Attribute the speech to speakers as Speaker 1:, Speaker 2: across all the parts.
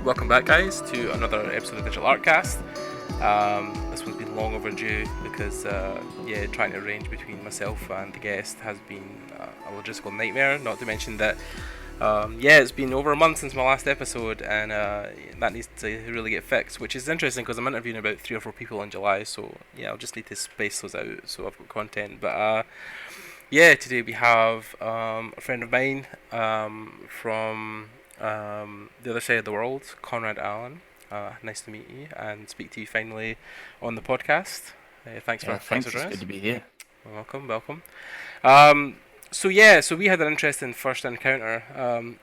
Speaker 1: welcome back, guys, to another episode of Digital Artcast. This one's been long overdue because, trying to arrange between myself and the guest has been a logistical nightmare. Not to mention that, it's been over a month since my last episode, and that needs to really get fixed, which is interesting because I'm interviewing about 3 or 4 people in July, so yeah, I'll just need to space those out so I've got content. But today we have a friend of mine from the other side of the world, Conrad Allan. Nice to meet you and speak to you finally on the podcast. Thanks for
Speaker 2: Thanks.
Speaker 1: joining
Speaker 2: It's
Speaker 1: us.
Speaker 2: good to be here.
Speaker 1: Welcome. So we had an interesting first encounter.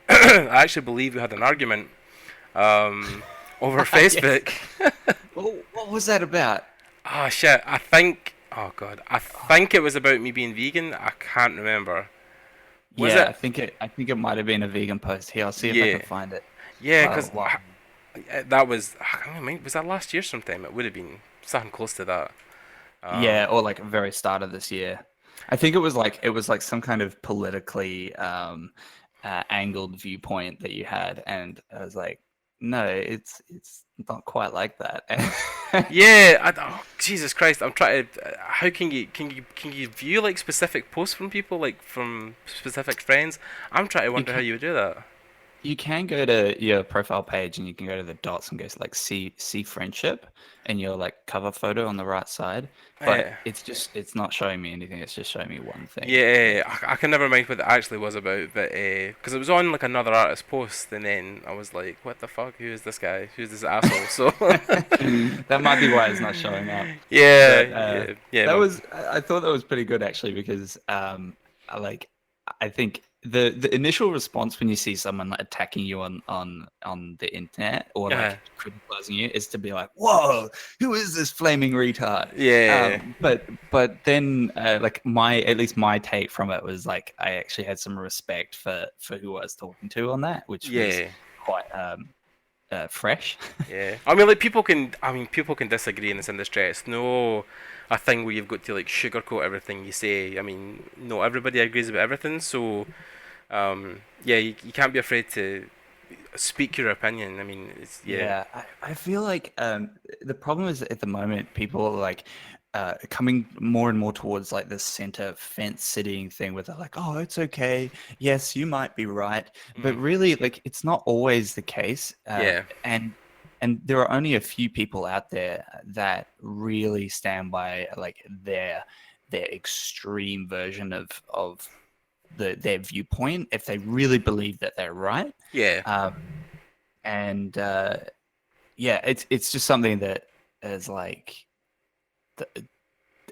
Speaker 1: I actually believe we had an argument over Facebook.
Speaker 2: Well, what was that about?
Speaker 1: Oh shit! I think it was about me being vegan. I can't remember. Was
Speaker 2: Yeah,
Speaker 1: it?
Speaker 2: I think it might have been a vegan post. Here, I'll see if I
Speaker 1: Yeah,
Speaker 2: can find it.
Speaker 1: yeah,
Speaker 2: Oh,
Speaker 1: because
Speaker 2: wow.
Speaker 1: that was. I can't remember, was that last year sometime? It would have been something close to that.
Speaker 2: Yeah,
Speaker 1: Um,
Speaker 2: or like very start of this year. I think it was like some kind of politically angled viewpoint that you had, and I was like, no, it's not quite like that.
Speaker 1: Yeah, Jesus Christ! I'm trying to. How can you view like specific posts from people, like from specific friends? I'm trying to
Speaker 2: You
Speaker 1: wonder how
Speaker 2: can
Speaker 1: you would do that.
Speaker 2: You can go to your profile page and you can go to the dots and go to like see friendship and your like cover photo on the right side. But
Speaker 1: Yeah,
Speaker 2: it's not showing me anything. It's just showing me one thing.
Speaker 1: yeah. I can never mind what it actually was about, but because it was on like another artist post, and then I was like, "What the fuck? Who is this guy? Who's this asshole?" So,
Speaker 2: That might be why it's not showing up.
Speaker 1: yeah,
Speaker 2: But
Speaker 1: yeah.
Speaker 2: that was I thought that was pretty good actually because I like I think the initial response when you see someone like, attacking you on the internet or
Speaker 1: Uh,
Speaker 2: like criticizing you is to be like, whoa, who is this flaming retard?
Speaker 1: yeah,
Speaker 2: But then like my at least my take from it was like I actually had some respect for who I was talking to on that, which was
Speaker 1: yeah.
Speaker 2: quite fresh.
Speaker 1: Yeah, I mean, like people can disagree in this industry. It's no a thing where you've got to like sugarcoat everything you say. I mean, no, everybody agrees about everything. So, you can't be afraid to speak your opinion. I mean, it's yeah,
Speaker 2: Yeah, I feel like the problem is at the moment people are like coming more and more towards like this center fence sitting thing where they're like, oh, it's okay. Yes, you might be right, but
Speaker 1: mm,
Speaker 2: really, like, it's not always the case.
Speaker 1: yeah,
Speaker 2: And there are only a few people out there that really stand by like their extreme version of their viewpoint if they really believe that they're right.
Speaker 1: yeah,
Speaker 2: Um, and yeah, it's just something that is like the,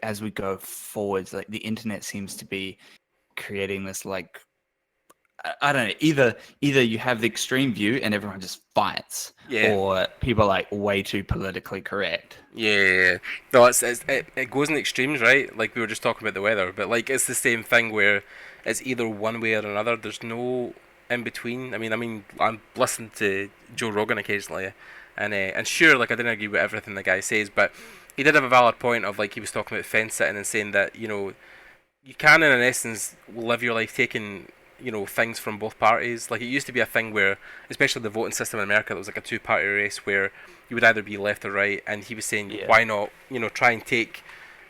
Speaker 2: as we go forwards, like the internet seems to be creating this like I don't know, either you have the extreme view and everyone just fights,
Speaker 1: yeah,
Speaker 2: or people are like way too politically correct.
Speaker 1: yeah. No, it goes in extremes, right? Like we were just talking about the weather, but like it's the same thing where it's either one way or another. There's no in between. I mean, I'm listening to Joe Rogan occasionally, and sure, like I didn't agree with everything the guy says, but he did have a valid point of like he was talking about fence sitting and saying that you can in essence live your life taking things from both parties. Like it used to be a thing where, especially the voting system in America, it was like a two-party race where you would either be left or right, and he was saying
Speaker 2: Yeah.
Speaker 1: why not try and take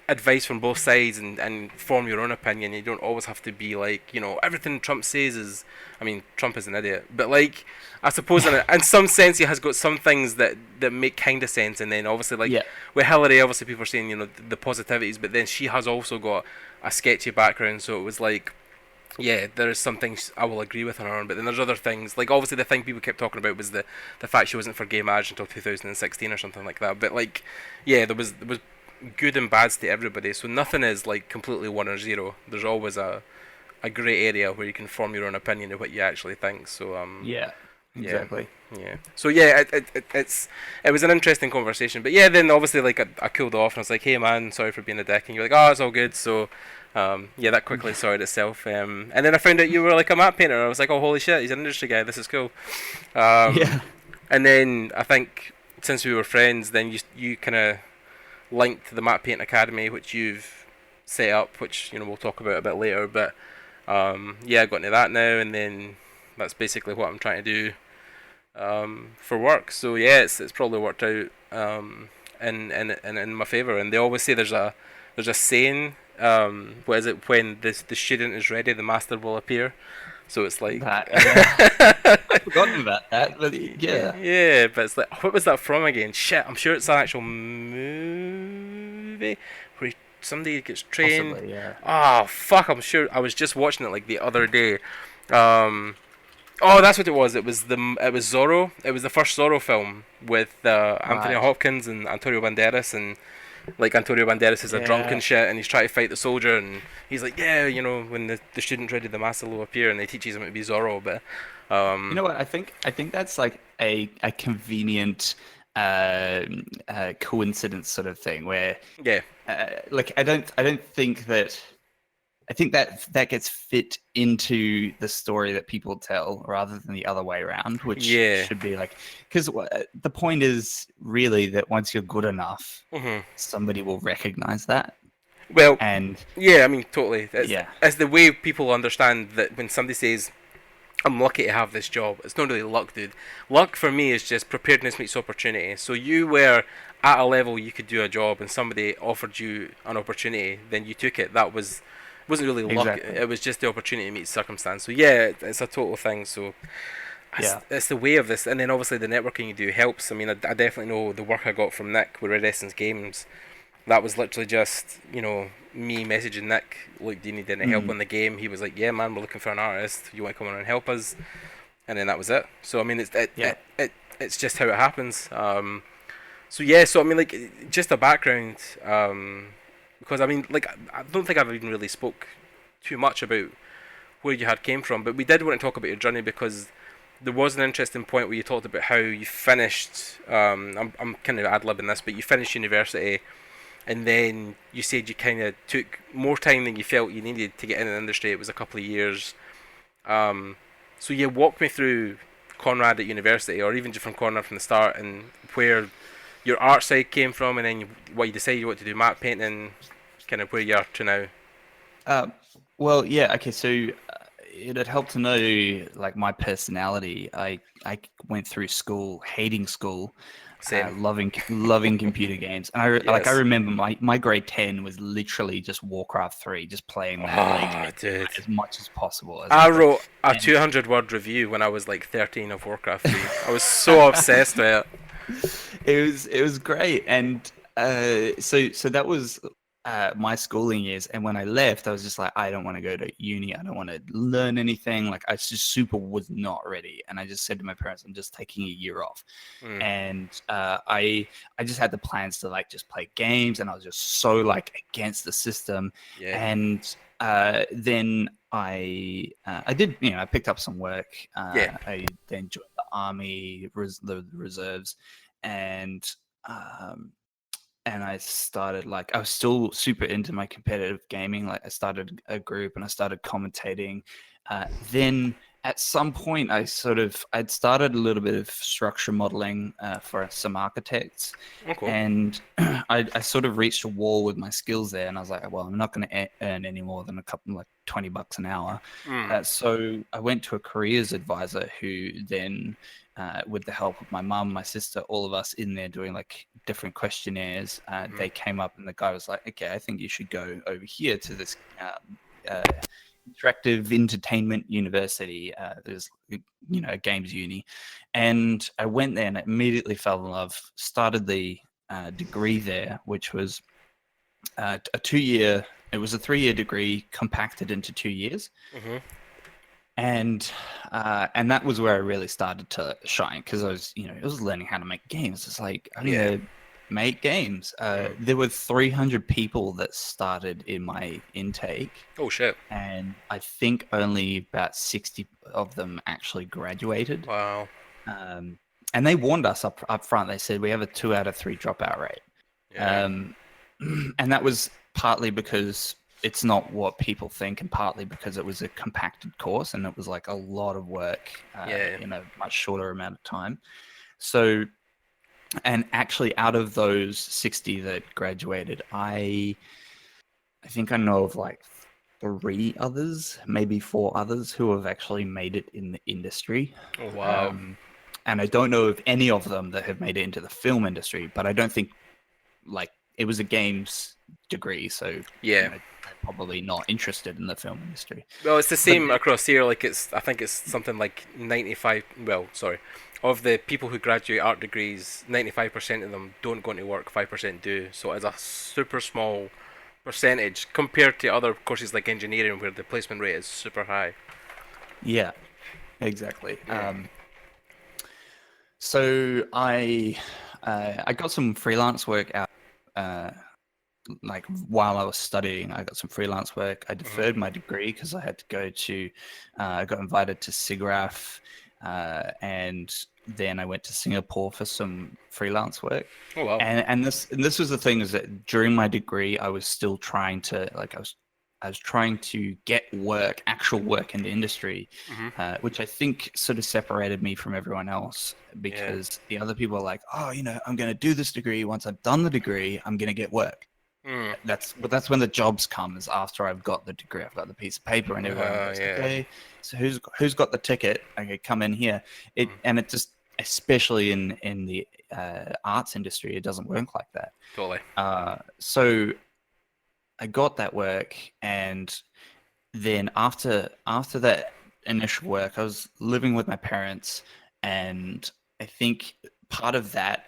Speaker 1: advice from both sides and form your own opinion. You don't always have to be like everything Trump says is. I mean, Trump is an idiot, but like I suppose in some sense he has got some things that make kind of sense, and then obviously like
Speaker 2: Yeah.
Speaker 1: with Hillary, obviously people are saying the positivities, but then she has also got a sketchy background, so it was like yeah, there is some things I will agree with on her own, but then there's other things. Like obviously the thing people kept talking about was the fact she wasn't for gay marriage until 2016 or something like that. But like, yeah, there was good and bads to everybody, so nothing is like completely one or zero. There's always a grey area where you can form your own opinion of what you actually think. So
Speaker 2: Yeah.
Speaker 1: yeah,
Speaker 2: Exactly.
Speaker 1: yeah. So yeah, it was an interesting conversation. But yeah, then obviously like I cooled off and I was like, hey man, sorry for being a dick, and you're like, oh, it's all good. So yeah, that quickly sorted itself. And then I found out you were like a map painter. I was like, oh holy shit, he's an industry guy. This is cool. Um,
Speaker 2: Yeah.
Speaker 1: and then I think since we were friends, then you kind of linked to the Map Paint Academy, which you've set up, which we'll talk about a bit later. But I got into that now, and then that's basically what I'm trying to do for work. So yeah, it's probably worked out in my favor. And they always say there's a saying. What is it? When the student is ready, the master will appear. So it's like,
Speaker 2: That, yeah. I've forgotten about that, but yeah.
Speaker 1: yeah, but it's like, what was that from again? Shit, I'm sure it's an actual movie where somebody gets trained.
Speaker 2: Possibly, yeah.
Speaker 1: Oh fuck, I'm sure. I was just watching it like the other day. Um, oh, that's what it was. It was Zorro. It was the first Zorro film with Anthony
Speaker 2: Right.
Speaker 1: Hopkins and Antonio Banderas, and like Antonio Banderas is a drunk
Speaker 2: Yeah.
Speaker 1: and shit, and he's trying to fight the soldier, and he's like, yeah, when the student's ready, the master will appear, and they teaches him to be Zorro, but
Speaker 2: You know what? I think that's like a convenient coincidence sort of thing where
Speaker 1: yeah,
Speaker 2: like I don't think that I think that gets fit into the story that people tell rather than the other way around, which
Speaker 1: yeah,
Speaker 2: should be like because the point is really that once you're good enough,
Speaker 1: hmm
Speaker 2: somebody will recognize that.
Speaker 1: well,
Speaker 2: And
Speaker 1: yeah, I mean, totally.
Speaker 2: yeah,
Speaker 1: It's the way people understand that when somebody says, I'm lucky to have this job. It's not really luck, dude. Luck for me is just preparedness meets opportunity. So you were at a level you could do a job, and somebody offered you an opportunity, then you took it. That wasn't really luck.
Speaker 2: exactly.
Speaker 1: It was just the opportunity meets circumstance. So yeah, it's a total thing. So
Speaker 2: Yeah.
Speaker 1: it's the way of this, and then obviously the networking you do helps. I mean, I definitely know the work I got from Nick with Red Essence Games. That was literally just me messaging Nick, look, do you need any help
Speaker 2: Mm,
Speaker 1: on the game? He was like, yeah, man, we're looking for an artist. You want to come on and help us? And then that was it. So I mean,
Speaker 2: yeah.
Speaker 1: it's just how it happens. So yeah, so I mean, like, just a background, because I mean, like, I don't think I've even really spoke too much about where you had came from, but we did want to talk about your journey because there was an interesting point where you talked about how you finished. I'm kind of ad libbing this, but you finished university, and then you said you kind of took more time than you felt you needed to get in the industry. It was a couple of years. Um, so yeah, walk me through Conrad at university, or even just from Conrad from the start, and where your art side came from, and then what you decided you want to do, map painting, kind of where you are to now.
Speaker 2: Uh, well, yeah, okay, so it'd help to know like my personality. I went through school hating school,
Speaker 1: Same.
Speaker 2: loving computer games, and I
Speaker 1: Yes.
Speaker 2: remember my grade 10 was literally just Warcraft 3, just playing that like
Speaker 1: Oh, dude.
Speaker 2: as much as possible as I
Speaker 1: I
Speaker 2: could.
Speaker 1: wrote a
Speaker 2: And
Speaker 1: 200-word review when I was like 13 of Warcraft 3. I was so obsessed with it.
Speaker 2: it was great, and so that was my schooling years. And when I left, I was just like, I don't want to go to uni. I don't want to learn anything. Like I just super was not ready, and I just said to my parents, I'm just taking a year off.
Speaker 1: Mm,
Speaker 2: And I just had the plans to like just play games, and I was just so like against the system.
Speaker 1: yeah.
Speaker 2: And then I did, I picked up some work.
Speaker 1: Yeah.
Speaker 2: I then joined the army, the reserves, and um, I started like I was still super into my competitive gaming. Like I started a group and I started commentating. Then at some point, I'd started a little bit of structure modeling for some architects,
Speaker 1: Oh, cool.
Speaker 2: and I sort of reached a wall with my skills there, and I was like, well, I'm not going to earn any more than a couple like $20 an hour.
Speaker 1: Mm,
Speaker 2: So I went to a careers advisor who then with the help of my mum, my sister, all of us in there doing like different questionnaires.
Speaker 1: mm,
Speaker 2: They came up and the guy was like, okay, I think you should go over here to this uh, interactive entertainment university. There's, a games uni. And I went there and I immediately fell in love, started the degree there, which was a 2 year, it was a 3 year degree compacted into 2 years.
Speaker 1: mhm.
Speaker 2: And that was where I really started to shine because I was learning how to make games. It's like I need
Speaker 1: Yeah.
Speaker 2: to make games.
Speaker 1: Mm.
Speaker 2: There were 300 people that started in my intake,
Speaker 1: Oh shit.
Speaker 2: and I think only about 60 of them actually graduated.
Speaker 1: Wow.
Speaker 2: Um, and they warned us up front. They said we have a 2 out of 3 dropout rate.
Speaker 1: Yeah.
Speaker 2: And that was partly because it's not what people think, and partly because it was a compacted course and it was like a lot of work
Speaker 1: Yeah.
Speaker 2: in a much shorter amount of time. So, and actually, out of those 60 that graduated, I think I know of like 3 others, maybe 4 others who have actually made it in the industry.
Speaker 1: Oh wow.
Speaker 2: Um, and I don't know of any of them that have made it into the film industry, but I don't think like it was a games degree, so
Speaker 1: Yeah.
Speaker 2: they're probably not interested in the film industry.
Speaker 1: Well, it's the
Speaker 2: But
Speaker 1: same across here. Like I think it's something like 95. Well, sorry, of the people who graduate art degrees, 95% of them don't go into work. 5% do. So it's a super small percentage compared to other courses like engineering, where the placement rate is super high.
Speaker 2: yeah, exactly.
Speaker 1: Yeah.
Speaker 2: So I got some freelance work out. Uh, like while I was studying, I got some freelance work. I deferred my degree because I had to go to, I got invited to SIGGRAPH, and then I went to Singapore for some freelance work.
Speaker 1: Oh wow.
Speaker 2: And this was the thing, is that during my degree, I was still trying to I was trying to get work, actual work in the industry, which I think sort of separated me from everyone else, because the other people are like, oh, I'm going to do this degree. Once I've done the degree, I'm going to get work.
Speaker 1: Mm.
Speaker 2: That's when the jobs come, is after I've got the degree, I've got the piece of paper, and everyone goes, okay, so who's got the ticket? Okay, come in here. And it just, especially in the arts industry, it doesn't work like that.
Speaker 1: Totally.
Speaker 2: So I got that work, and then after that initial work, I was living with my parents, and I think part of that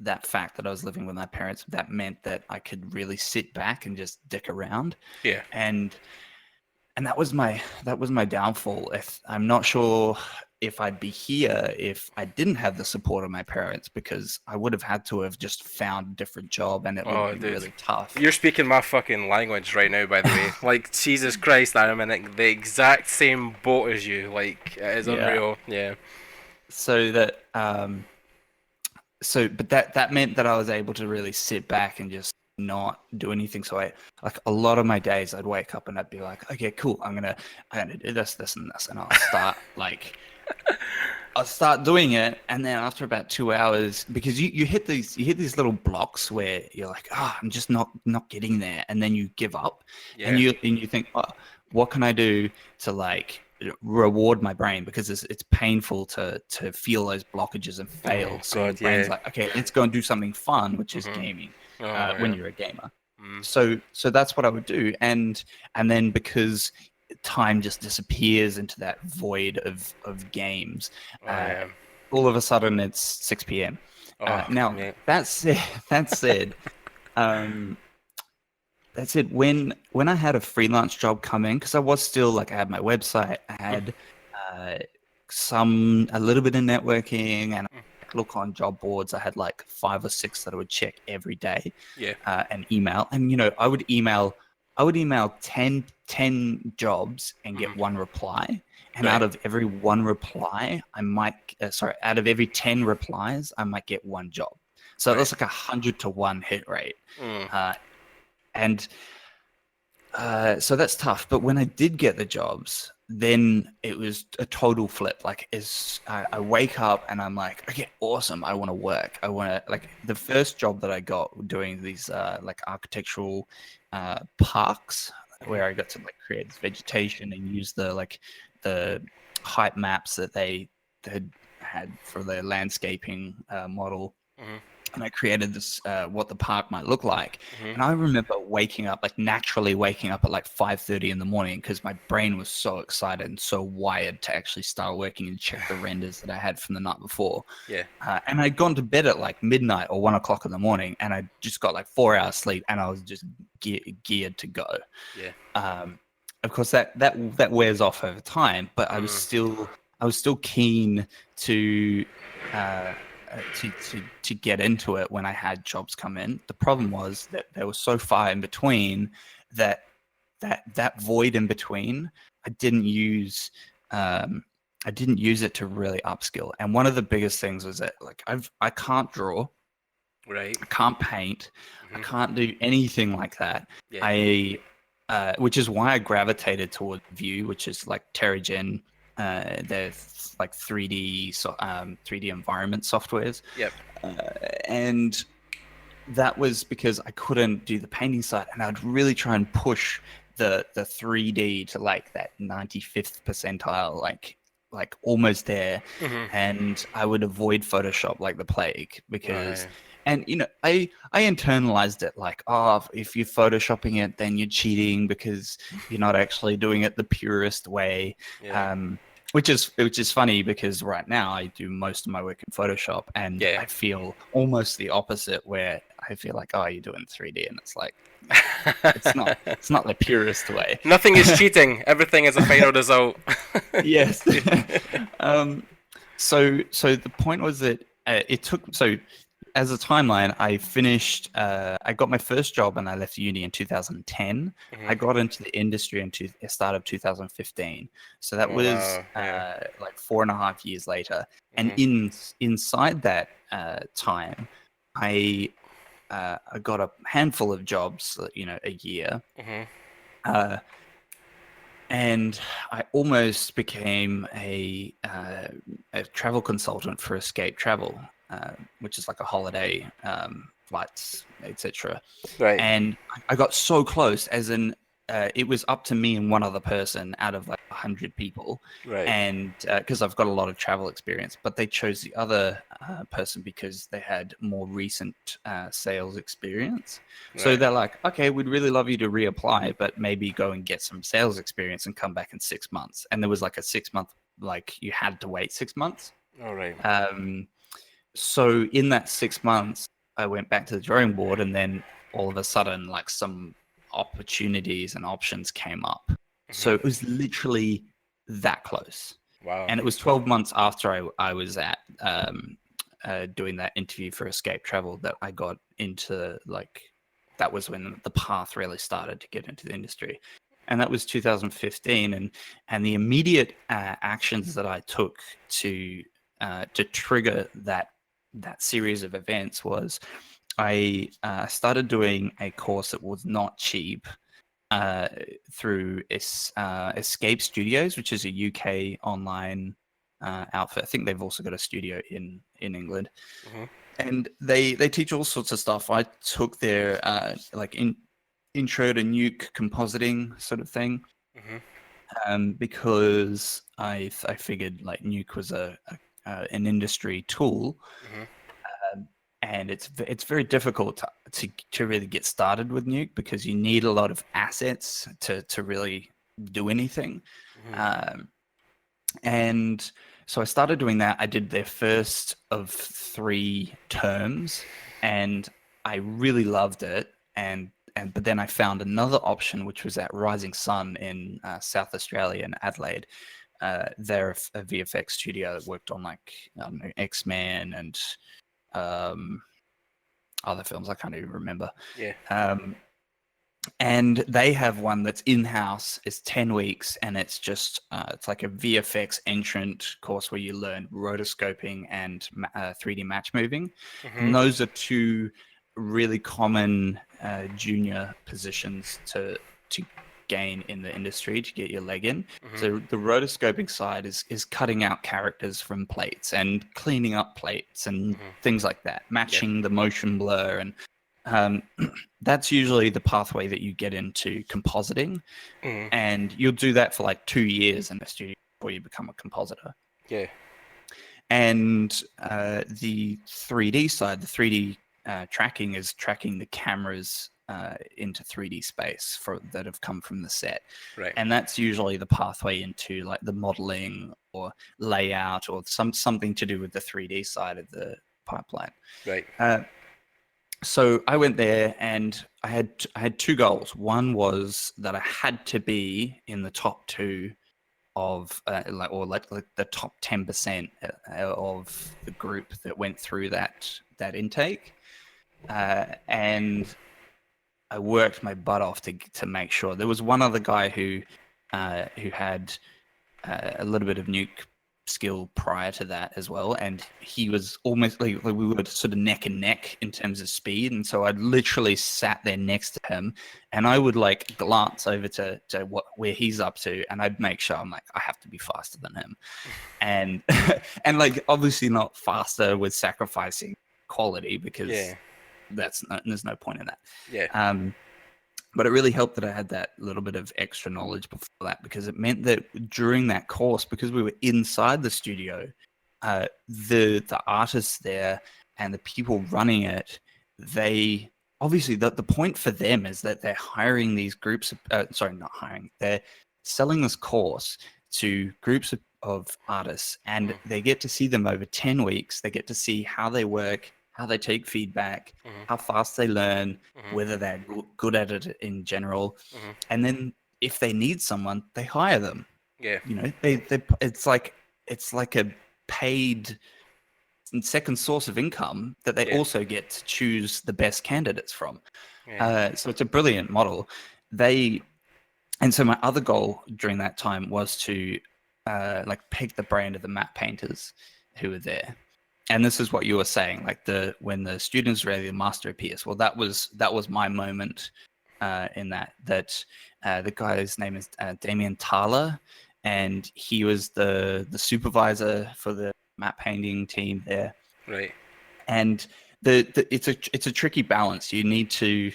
Speaker 2: that fact that I was living with my parents, that meant that I could really sit back and just dick around.
Speaker 1: Yeah.
Speaker 2: And that was my downfall. If I'm not sure if I'd be here if I didn't have the support of my parents, because I would have had to have just found a different job, and it would have been really tough.
Speaker 1: You're speaking my fucking language right now, by the way. Like, Jesus Christ, I'm in the exact same boat as you. Like, it is unreal. Yeah.
Speaker 2: So that but that meant that I was able to really sit back and just not do anything. So like a lot of my days, I'd wake up and I'd be like, okay, cool, I'm gonna do this, and this, and I'll start I'll start doing it, and then after about 2 hours, because you hit these little blocks where you're like, I'm just not getting there, and then you give up, and you think, oh, what can I do to like reward my brain, because it's painful to feel those blockages and fail. So your brain's like, okay, let's go and do something fun, which is gaming. When you're a gamer. So that's what I would do, and then because time just disappears into that void of games, all of a sudden it's 6 p.m. That said, that's it. When I had a freelance job come in, because I was still like, I had my website, I had a little bit of networking, and look on job boards. I had like 5 or 6 that I would check every day, and email. And I would email 10 jobs and get one reply. And out of every one reply, out of every 10 replies, I might get one job. So that's like 100 to 1 hit rate. So that's tough. But when I did get the jobs, then it was a total flip. Like, I wake up and I'm like, okay, awesome, I want to work. I want to, like, the first job that I got doing these like architectural parks, where I got to like create this vegetation and use the height maps that they had for their landscaping model. And I created this, what the park might look like. And I remember naturally waking up at like 5:30 in the morning, because my brain was so excited and so wired to actually start working and check the renders that I had from the night before. And I'd gone to bed at like midnight or 1 o'clock in the morning, and I just got like 4 hours sleep, and I was just geared to go. Of course, that wears off over time, but I was still keen to get into it when I had jobs come in. The problem was that they were so far in between that void in between, I didn't use it to really upskill. And one of the biggest things was that like I can't draw, I can't paint, I can't do anything like that. Which is why I gravitated toward Vue, which is like TerraGen. They're like 3D environment softwares. And that was because I couldn't do the painting side, and I'd really try and push the 3D to like that 95th percentile, like like almost there,
Speaker 1: Mhm.
Speaker 2: and I would avoid Photoshop like the plague because,
Speaker 1: Right.
Speaker 2: and I internalized it like, oh, if you're photoshopping it, then you're cheating because you're not actually doing it the purest way.
Speaker 1: Yeah.
Speaker 2: Which is funny because right now I do most of my work in Photoshop, and
Speaker 1: Yeah.
Speaker 2: I feel almost the opposite, where I feel like, oh, you're doing 3D, and it's like, it's not the purest way.
Speaker 1: Nothing is cheating. Everything is a final result.
Speaker 2: Yes. So the point was that it took, so as a timeline, I finished, I got my first job and I left uni in 2010. I
Speaker 1: Mhm.
Speaker 2: got into the industry in the start of 2015. So that
Speaker 1: Oh
Speaker 2: was
Speaker 1: wow. Yeah.
Speaker 2: like 4.5 years later. And
Speaker 1: Mhm.
Speaker 2: inside that time, I I got a handful of jobs, a year.
Speaker 1: Mhm.
Speaker 2: Uh, and I almost became a travel consultant for Escape Travel, which is like a holiday flights, etc.
Speaker 1: Right.
Speaker 2: And I got so close, as in it was up to me and one other person out of like 100 people,
Speaker 1: Right.
Speaker 2: and because I've got a lot of travel experience, but they chose the other person because they had more recent sales experience. So
Speaker 1: Right.
Speaker 2: they're like, okay, we'd really love you to reapply, but maybe go and get some sales experience and come back in 6 months. And there was like a 6 month, like you had to wait 6 months.
Speaker 1: All right.
Speaker 2: Um, so in that 6 months, I went back to the drawing board, and then all of a sudden, like some opportunities and options came up. So
Speaker 1: Mhm.
Speaker 2: it was literally that close.
Speaker 1: Wow.
Speaker 2: And it was 12 months after I was at doing that interview for Escape Travel that I got into, like, that was when the path really started to get into the industry. And that was 2015. And the immediate actions that I took to trigger that series of events was I started doing a course that was not cheap uh, through Escape Studios, which is a UK online outfit. I think they've also got a studio in England,
Speaker 1: Mhm.
Speaker 2: and they teach all sorts of stuff. I took their like intro to nuke compositing sort of thing,
Speaker 1: Mhm.
Speaker 2: because I figured like nuke was an industry tool,
Speaker 1: Mhm.
Speaker 2: and it's very difficult to really get started with nuke because you need a lot of assets to really do anything.
Speaker 1: Mhm.
Speaker 2: Um, and so I started doing that. I did their first of 3 terms, and I really loved it. But then I found another option, which was at Rising Sun in South Australia in Adelaide. They're a VFX studio that worked on like, I don't know, X-Men and um, other films I can't even remember.
Speaker 1: Yeah.
Speaker 2: Um, and they have one that's in-house. It's 10 weeks, and it's just it's like a VFX entrant course where you learn rotoscoping and 3D match moving. And
Speaker 1: Mhm.
Speaker 2: those are two really common junior positions to gain in the industry to get your leg in.
Speaker 1: Mhm.
Speaker 2: So the rotoscoping side is cutting out characters from plates and cleaning up plates and
Speaker 1: Mhm.
Speaker 2: things like that,
Speaker 1: Yeah.
Speaker 2: matching the motion blur, and um, that's usually the pathway that you get into compositing,
Speaker 1: Mhm.
Speaker 2: and you'll do that for like 2 years in the studio before you become a compositor.
Speaker 1: Yeah.
Speaker 2: And the 3D side, the 3D tracking is tracking the cameras into 3D space that have come from the set,
Speaker 1: Right.
Speaker 2: and that's usually the pathway into like the modeling or layout or something to do with the 3D side of the pipeline.
Speaker 1: Right.
Speaker 2: So I went there, and I had two goals. One was that I had to be in the top two of like the top 10% of the group that went through that intake, and I worked my butt off to make sure. There was one other guy who had a little bit of nuke skill prior to that as well, and he was almost like we were sort of neck and neck in terms of speed, and so I literally sat there next to him, and I would like glance over to where he's up to, and I'd make sure I'm like, I have to be faster than him, and and like obviously not faster with sacrificing quality, because
Speaker 1: Yeah.
Speaker 2: there's no point in that.
Speaker 1: Yeah.
Speaker 2: um But it really helped that I had that little bit of extra knowledge before that, because it meant that during that course, because we were inside the studio, the artists there and the people running it, they obviously the point for them is that they're hiring these groups of, sorry, not hiring, they're selling this course to groups of artists, and they get to see them over 10 weeks. They get to see how they work, how they take feedback, how fast they learn, whether they're good at it in general. And then if they need someone, they hire them.
Speaker 1: Yeah.
Speaker 2: You know, it's like a paid second source of income that they also get to choose the best candidates from. So it's a brilliant model. And so my other goal during that time was to like pick the brain of the map painters who were there. And this is what you were saying, like when the students ready to master a piece. Well, that was my moment in that the guy's name is Damien Thaler, and he was the supervisor for the map painting team there.
Speaker 1: Right.
Speaker 2: And it's a tricky balance. You need to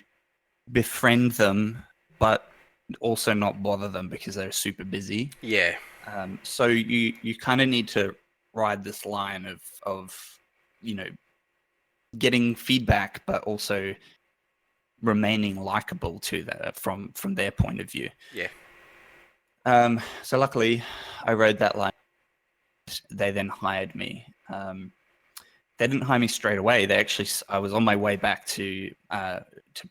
Speaker 2: befriend them, but also not bother them because they're super busy.
Speaker 1: Yeah.
Speaker 2: So you kind of need to ride this line of getting feedback, but also remaining likable to that from their point of view.
Speaker 1: Yeah.
Speaker 2: So luckily, I rode that line. They then hired me. They didn't hire me straight away. I was on my way back to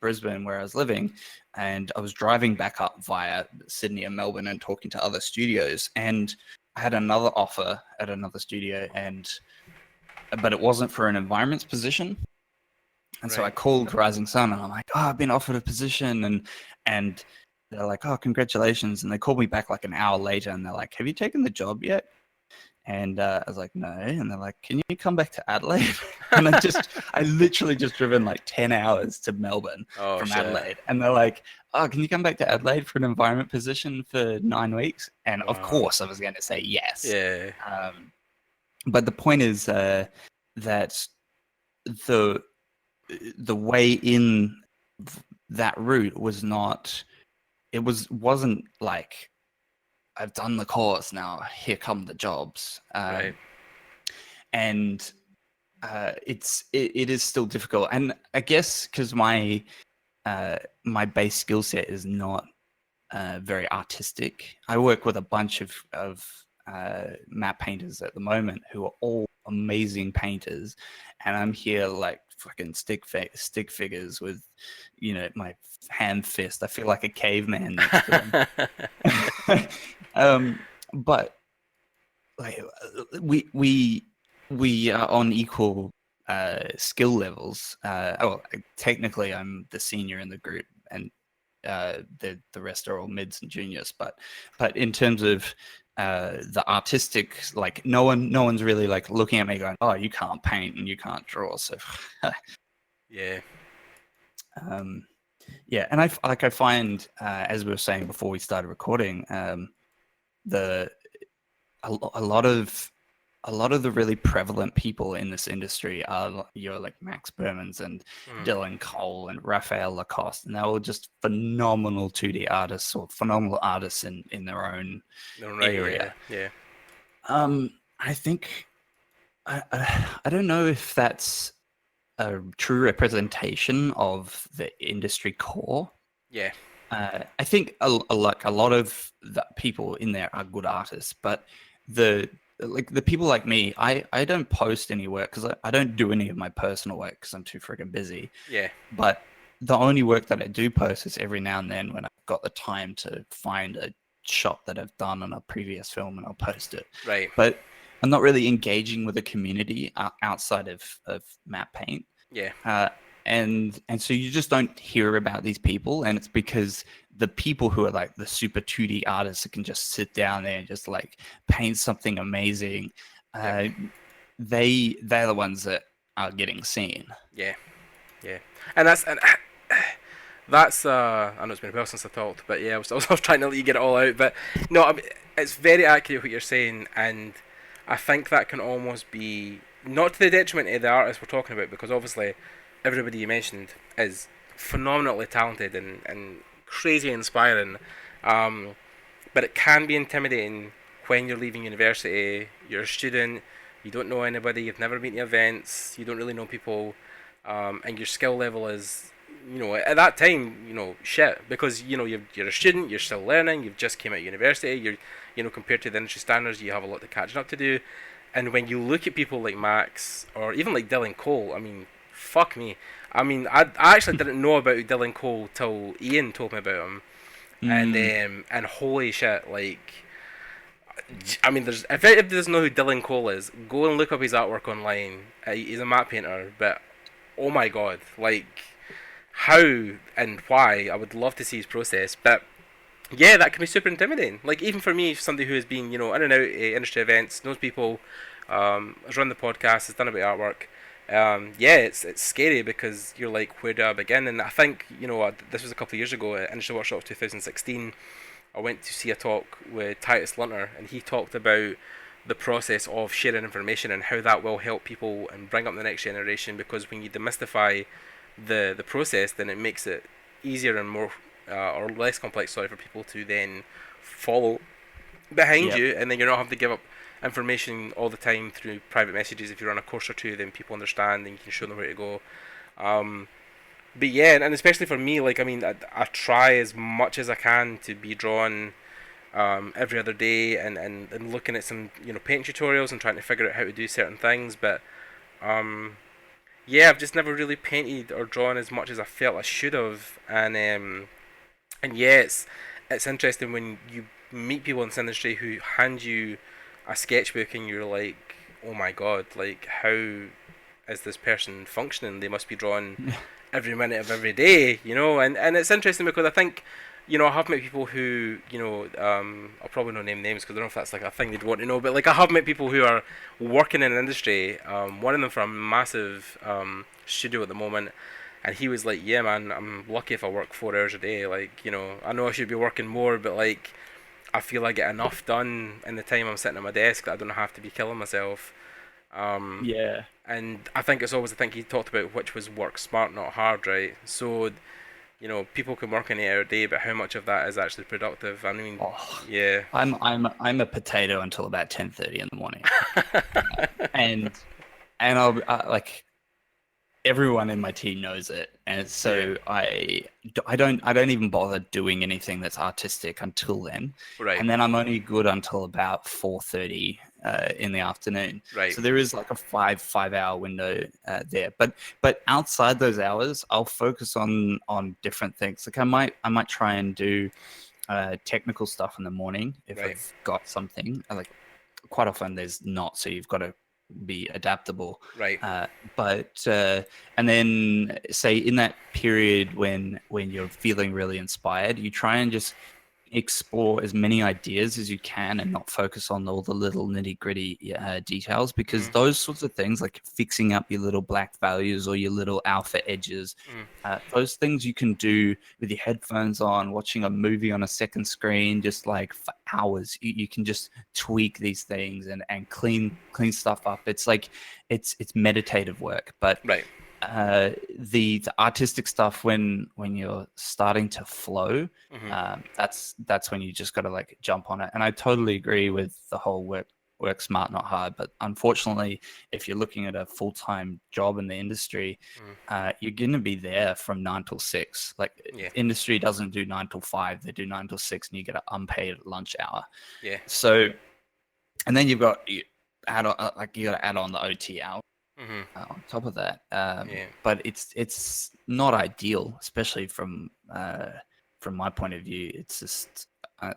Speaker 2: Brisbane where I was living, and I was driving back up via Sydney and Melbourne and talking to other studios, and I had another offer at another studio, but it wasn't for an environments position. And so I called Rising Sun, and I'm like, "Oh, I've been offered a position," and they're like, "Oh, congratulations!" And they called me back like an hour later, and they're like, "Have you taken the job yet?" And I was like, "No." And they're like, "Can you come back to Adelaide?" And I literally just driven like 10 hours to Melbourne from Adelaide. And they're like, "Oh, can you come back to Adelaide for an environment position for 9 weeks?" And of course I was going to say yes.
Speaker 1: Yeah.
Speaker 2: But the point is that the way in that route was not, wasn't like, I've done the course now, here come the jobs.
Speaker 1: Right.
Speaker 2: And it is still difficult. And I guess because my base skill set is not very artistic. I work with a bunch of map painters at the moment who are all amazing painters, and I'm here like fucking stick figures with, my hand fist. I feel like a caveman next to them. But like we are on equal skill levels. Technically, I'm the senior in the group, and the rest are all mids and juniors. But in terms of the artistic, like no one's really like looking at me going, "Oh, you can't paint and you can't draw." So
Speaker 1: yeah.
Speaker 2: Yeah, and I find, as we were saying before we started recording, a lot of the really prevalent people in this industry are like Max Bermans and Dylan Cole and Raphael Lacoste, and they're all just phenomenal 2D artists, or phenomenal artists in their own area.
Speaker 1: Yeah.
Speaker 2: I think I don't know if that's a true representation of the industry core.
Speaker 1: Yeah.
Speaker 2: I think a lot of the people in there are good artists, but the people like me, I don't post any work because I don't do any of my personal work because I'm too freaking busy.
Speaker 1: Yeah.
Speaker 2: But the only work that I do post is every now and then when I've got the time to find a shot that I've done on a previous film, and I'll post it.
Speaker 1: Right.
Speaker 2: But I'm not really engaging with the community outside of map paint.
Speaker 1: Yeah.
Speaker 2: And so you just don't hear about these people, and it's because the people who are like the super 2D artists that can just sit down there and just like paint something amazing, they're the ones that are getting seen.
Speaker 1: Yeah. And that's I know it's been a while since I talked, but yeah, I was trying to let you get it all out. But no, I mean, it's very accurate what you're saying, and I think that can almost be not to the detriment of the artists we're talking about, because obviously everybody you mentioned is phenomenally talented and crazy inspiring. Um, but it can be intimidating when you're leaving university. You're a student, you don't know anybody, you've never been to events, you don't really know people, and your skill level is, at that time, shit, because you're a student, you're still learning, you've just came out of university, compared to the industry standards, you have a lot of catching up to do. And when you look at people like Max or even like Dylan Cole, I mean, fuck me. I mean, I actually didn't know about Dylan Cole till Ian told me about him,
Speaker 2: Mm,
Speaker 1: and holy shit, like, I mean, if anybody doesn't know who Dylan Cole is, go and look up his artwork online. He's a map painter, but oh my god, like, how and why? I would love to see his process, but yeah, that can be super intimidating. Like, even for me, somebody who has been, in and out of industry events, knows people, has run the podcast, has done a bit of artwork. Yeah, it's scary because you're like, where do I begin? And I think, this was a couple of years ago at Industry Workshop 2016. I went to see a talk with Titus Lunter, and he talked about the process of sharing information and how that will help people and bring up the next generation. Because when you demystify the process, then it makes it easier and more or less complex, sorry, for people to then follow behind
Speaker 2: yep.
Speaker 1: you, and then you're not having to give up information all the time through private messages. If you run a course or two, then people understand and you can show them where to go. Um, but yeah, and especially for me, like, I mean, I try as much as I can to be drawn every other day, and looking at some paint tutorials and trying to figure out how to do certain things. But um, yeah, I've just never really painted or drawn as much as I felt I should have, and yeah, it's interesting when you meet people in this industry who hand you a sketchbook and you're like, oh my god, like, how is this person functioning? They must be drawing every minute of every day, and it's interesting because I think, I have met people who, I'll probably not name names because I don't know if that's like a thing they'd want to know, but like, I have met people who are working in an industry, one of them for a massive studio at the moment, and he was like, yeah man, I'm lucky if I work 4 hours a day, like, I know I should be working more, but like, I feel I get enough done in the time I'm sitting at my desk that I don't have to be killing myself. Um,
Speaker 2: Yeah.
Speaker 1: and I think it's always the thing he talked about, which was work smart, not hard, right? So, people can work an 8 hour day, but how much of that is actually productive? I mean,
Speaker 2: Oh,
Speaker 1: yeah.
Speaker 2: I'm a potato until about 10:30 in the morning, and I'll like everyone in my team knows it, and
Speaker 1: Yeah.
Speaker 2: so I don't even bother doing anything that's artistic until then,
Speaker 1: Right.
Speaker 2: and then I'm only good until about 4:30 in the afternoon.
Speaker 1: Right.
Speaker 2: So there is like a five hour window there, but outside those hours, I'll focus on different things. Like I might try and do technical stuff in the morning if
Speaker 1: Right.
Speaker 2: I've got something. Like quite often there's not, so you've got to be adaptable.
Speaker 1: Right.
Speaker 2: Uh, but and then say in that period when you're feeling really inspired, you try and just explore as many ideas as you can and not focus on all the little nitty gritty details, because
Speaker 1: Mm.
Speaker 2: those sorts of things like fixing up your little black values or your little alpha edges,
Speaker 1: Mm.
Speaker 2: those things you can do with your headphones on, watching a movie on a second screen, just like for hours. You can just tweak these things and clean stuff up. It's like it's meditative work. But
Speaker 1: Right.
Speaker 2: the artistic stuff, when you're starting to flow,
Speaker 1: Hmm.
Speaker 2: that's when you just got to like jump on it. And I totally agree with the whole work smart not hard, but unfortunately if you're looking at a full-time job in the industry,
Speaker 1: Mm.
Speaker 2: you're going to be there from 9 till 6. Like
Speaker 1: Yeah.
Speaker 2: industry doesn't do 9 till 5, they do 9 till 6, and you get an unpaid lunch hour.
Speaker 1: Yeah.
Speaker 2: So, and then you've got add on, like you got to add on the OT hour
Speaker 1: Hmm.
Speaker 2: on top of that.
Speaker 1: Yeah.
Speaker 2: But it's not ideal, especially from my point of view. It's just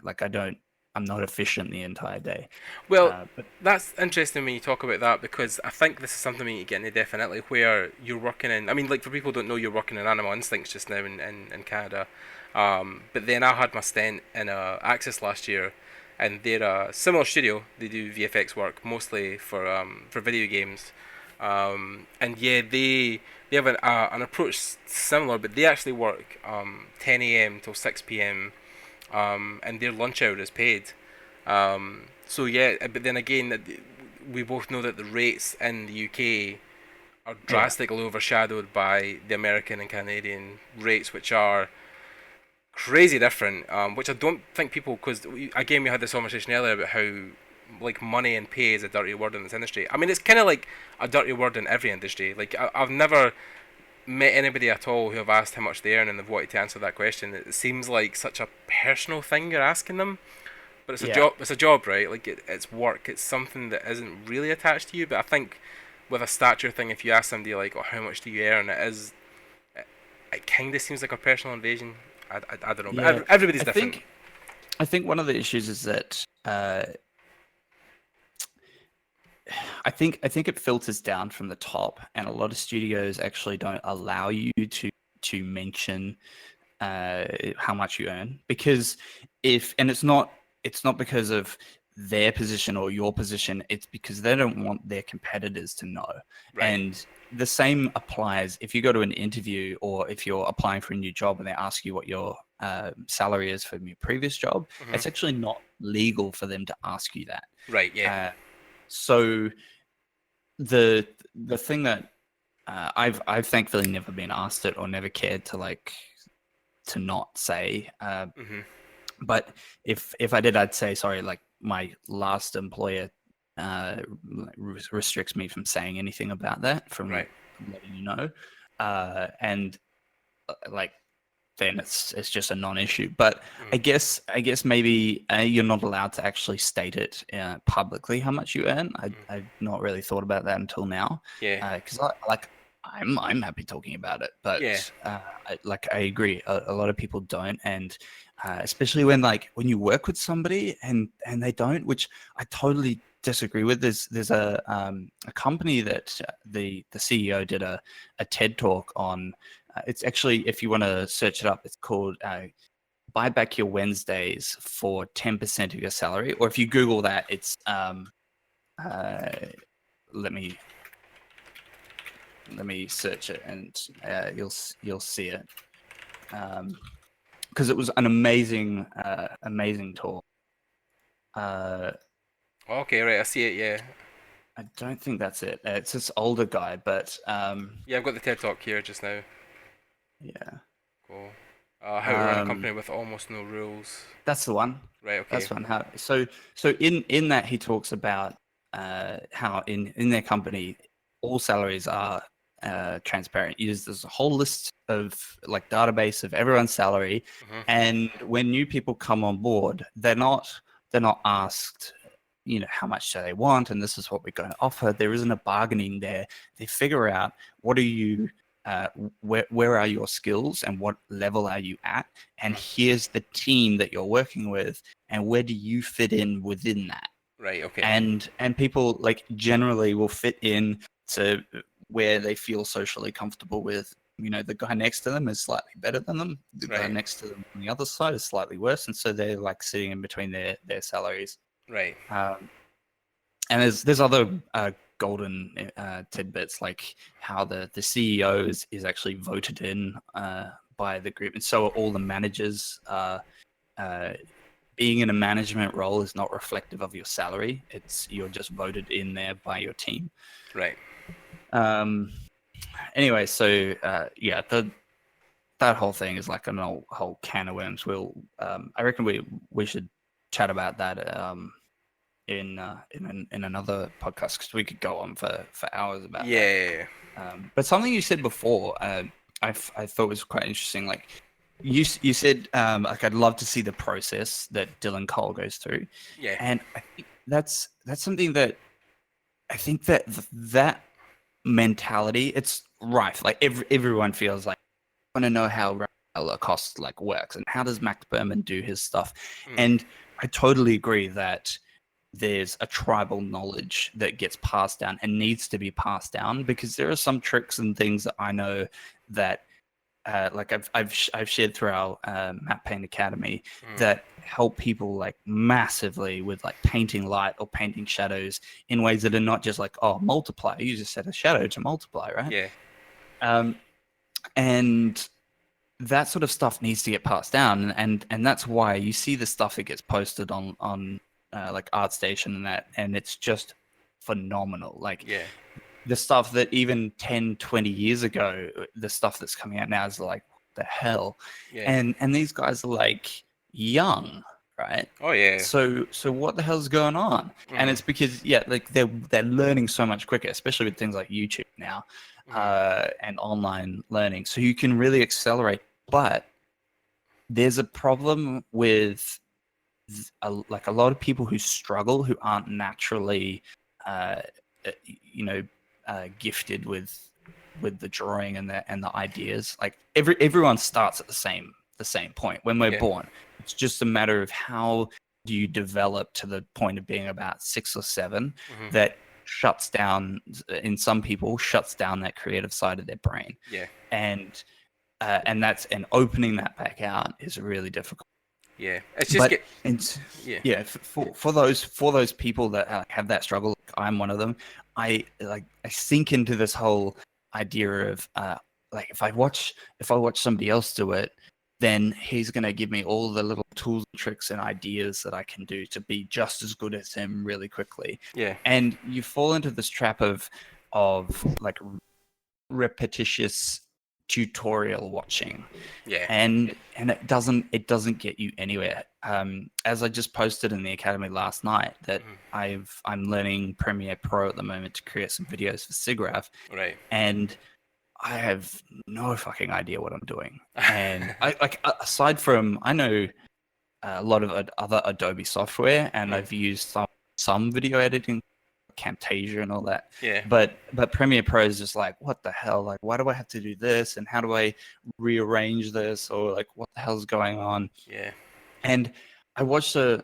Speaker 2: like I'm not efficient the entire day.
Speaker 1: Well,
Speaker 2: But
Speaker 1: that's interesting when you talk about that, because I think this is something we need to get into definitely, where you're working in. I mean, like, for people who don't know, you're working in Animal Instincts just now in Canada. But then I had my stint in Axis last year, and they're a similar studio. They do VFX work mostly for video games. And yeah, they have an approach similar, but they actually work 10 a.m. till 6 p.m. And their lunch hour is paid. So yeah, but then again, we both know that the rates in the UK are
Speaker 2: yeah,
Speaker 1: drastically overshadowed by the American and Canadian rates, which are crazy different. Which I don't think people, because again we had this conversation earlier about how like money and pay is a dirty word in this industry. I mean, it's kind of like a dirty word in every industry. Like I've never met anybody at all who have asked how much they earn and they've wanted to answer that question. It seems like such a personal thing you're asking them, but it's a
Speaker 2: Yeah.
Speaker 1: job. It's a job, right? Like it's work. It's something that isn't really attached to you. But I think with a stature thing, if you ask somebody like, "Oh, how much do you earn?" It kind of seems like a personal invasion. I don't know, but
Speaker 2: Yeah.
Speaker 1: everybody's
Speaker 2: I
Speaker 1: different.
Speaker 2: think I think one of the issues is that I think it filters down from the top, and a lot of studios actually don't allow you to mention how much you earn, because it's not because of their position or your position, it's because they don't want their competitors to know.
Speaker 1: Right.
Speaker 2: And the same applies if you go to an interview or if you're applying for a new job and they ask you what your salary is from your previous job.
Speaker 1: Hmm.
Speaker 2: It's actually not legal for them to ask you that.
Speaker 1: Right. Yeah.
Speaker 2: So the thing that I've thankfully never been asked it or never cared to not say.
Speaker 1: Hmm.
Speaker 2: But if I did, I'd say sorry. Like my last employer restricts me from saying anything about that,
Speaker 1: Right.
Speaker 2: from letting you know, and like then it's just a non-issue. But I
Speaker 1: Mm.
Speaker 2: guess maybe you're not allowed to actually state it publicly how much you earn.
Speaker 1: Mm.
Speaker 2: I've not really thought about that until now,
Speaker 1: Yeah.
Speaker 2: because I'm happy talking about it,
Speaker 1: Yeah.
Speaker 2: but I agree. A lot of people don't, and especially when you work with somebody and they don't, which I totally disagree with. There's a company that the CEO did a TED talk on. It's actually, if you want to search it up, it's called "Buy Back Your Wednesdays for 10% of your salary." Or if you Google that, it's uh, let me search it and you'll see it, because it was an amazing talk. Uh,
Speaker 1: Okay. Right. I see it. Yeah.
Speaker 2: I don't think that's it. It's this older guy, but
Speaker 1: Yeah. I've got the TED Talk here just now.
Speaker 2: yeah,
Speaker 1: Cool. How to run a
Speaker 2: um,
Speaker 1: company with almost no rules.
Speaker 2: that's the one.
Speaker 1: Right.
Speaker 2: That's
Speaker 1: Okay.
Speaker 2: one. So in that he talks about how in their company all salaries are transparent. There's a whole list of like database of everyone's salary,
Speaker 1: Hmm.
Speaker 2: and when new people come on board, they're not asked, how much do they want, and this is what we're going to offer. There isn't a bargaining there. They figure out what are you. Where are your skills and what level are you at, and
Speaker 1: Hmm.
Speaker 2: here's the team that you're working with, and where do you fit in within that.
Speaker 1: Right. Okay.
Speaker 2: And people like generally will fit in to where they feel socially comfortable with. The guy next to them is slightly better than them, the guy
Speaker 1: Right.
Speaker 2: next to them on the other side is slightly worse, and so they're like sitting in between their salaries.
Speaker 1: Right.
Speaker 2: And there's other golden tidbits, like how the CEO is actually voted in by the group, and so are all the managers. Uh, Being in a management role is not reflective of your salary. You're just voted in there by your team.
Speaker 1: Right.
Speaker 2: Um, anyway, so yeah, that whole thing is like a whole can of worms. I reckon we should chat about that in another podcast, because we could go on for hours about that.
Speaker 1: Yeah.
Speaker 2: But something you said before, I thought was quite interesting. Like you said, like I'd love to see the process that Dylan Cole goes through,
Speaker 1: Yeah.
Speaker 2: and I think that's something that I think that mentality, it's right. Like everyone feels like I want to know how Lacoste like works and how does Max Berman do his stuff,
Speaker 1: Mm.
Speaker 2: and I totally agree that there's a tribal knowledge that gets passed down and needs to be passed down, because there are some tricks and things that I know that like I've shared through our Map Paint Academy
Speaker 1: Mm.
Speaker 2: that help people like massively with like painting light or painting shadows in ways that are not just like, oh, multiply. You just set a shadow to multiply, right?
Speaker 1: Yeah.
Speaker 2: Um, and that sort of stuff needs to get passed down, and that's why you see the stuff that gets posted on like ArtStation and that, and it's just phenomenal. Like
Speaker 1: Yeah.
Speaker 2: the stuff that even 10, 20 years ago, the stuff that's coming out now is like, the hell?
Speaker 1: Yeah.
Speaker 2: And these guys are like young, right?
Speaker 1: Oh yeah.
Speaker 2: So what the hell's going on? And
Speaker 1: Mhm.
Speaker 2: it's because like they're learning so much quicker, especially with things like YouTube now,
Speaker 1: Mhm.
Speaker 2: and online learning. So you can really accelerate. But there's a problem with like a lot of people who struggle, who aren't naturally, uh, you know, gifted with the drawing and the ideas. Like everyone starts at the same point when we're
Speaker 1: Yeah.
Speaker 2: born. It's just a matter of how do you develop to the point of being about 6 or 7
Speaker 1: Mhm.
Speaker 2: that shuts down, in some people, shuts down that creative side of their brain.
Speaker 1: Yeah.
Speaker 2: And and opening that back out is really difficult.
Speaker 1: Yeah. It's just
Speaker 2: But
Speaker 1: get.
Speaker 2: it's
Speaker 1: Yeah.
Speaker 2: yeah, for those people that have that struggle, like I'm one of them. I sink into this whole idea of like if I watch somebody else do it, then he's gonna give me all the little tools, tricks, and ideas that I can do to be just as good as him really quickly.
Speaker 1: Yeah.
Speaker 2: And you fall into this trap of like repetitious tutorial watching,
Speaker 1: Yeah.
Speaker 2: and it doesn't get you anywhere. As I just posted in the academy last night, that
Speaker 1: Mhm.
Speaker 2: I'm learning Premiere Pro at the moment to create some videos for SIGGRAPH,
Speaker 1: Right.
Speaker 2: and I have no fucking idea what I'm doing. And I like aside from I know a lot of other Adobe software, and
Speaker 1: Mhm.
Speaker 2: I've used some video editing, Camtasia and all that.
Speaker 1: Yeah.
Speaker 2: But Premiere Pro is just like, what the hell? Like, why do I have to do this? And how do I rearrange this? Or like, what the hell's going on?
Speaker 1: Yeah.
Speaker 2: And I watched an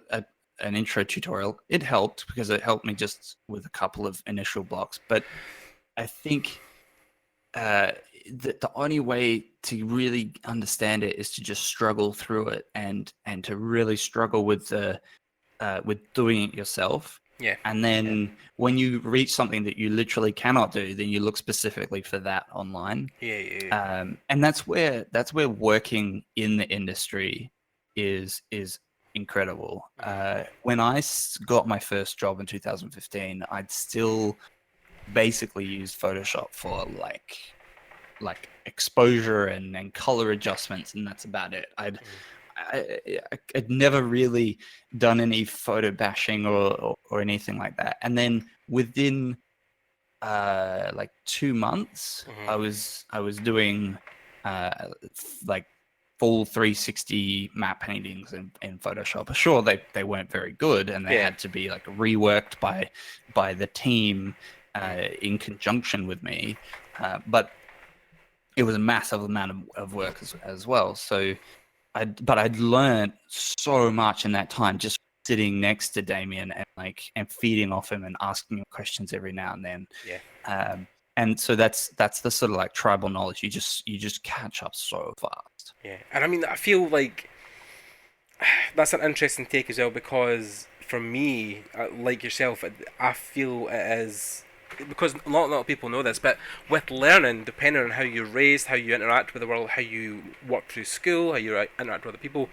Speaker 2: intro tutorial. It helped because it helped me just with a couple of initial blocks. But I think uh, the only way to really understand it is to just struggle through it, and to really struggle with doing it yourself.
Speaker 1: Yeah.
Speaker 2: And then when you reach something that you literally cannot do, then you look specifically for that online.
Speaker 1: Yeah. Yeah.
Speaker 2: And that's where working in the industry is incredible.
Speaker 1: Mhm.
Speaker 2: When I got my first job in 2015, I'd still basically used Photoshop for like exposure and color adjustments, and that's about it.
Speaker 1: Mhm.
Speaker 2: I'd never really done any photo bashing or anything like that. And then within like 2 months,
Speaker 1: Mhm.
Speaker 2: I was doing like full 360 map paintings in Photoshop. Sure, they weren't very good, and they
Speaker 1: Yeah.
Speaker 2: had to be like reworked by the team
Speaker 1: Mhm.
Speaker 2: in conjunction with me. But it was a massive amount of work as well. So I'd learned so much in that time just sitting next to Damien and feeding off him and asking him questions every now and then.
Speaker 1: Yeah.
Speaker 2: Um, and so that's the sort of like tribal knowledge. You just catch up so fast.
Speaker 1: Yeah. And I mean, I feel like that's an interesting take as well because for me, like yourself, I feel it is because not a lot of people know this, but with learning, depending on how you're raised, how you interact with the world, how you work through school, how you interact with other people,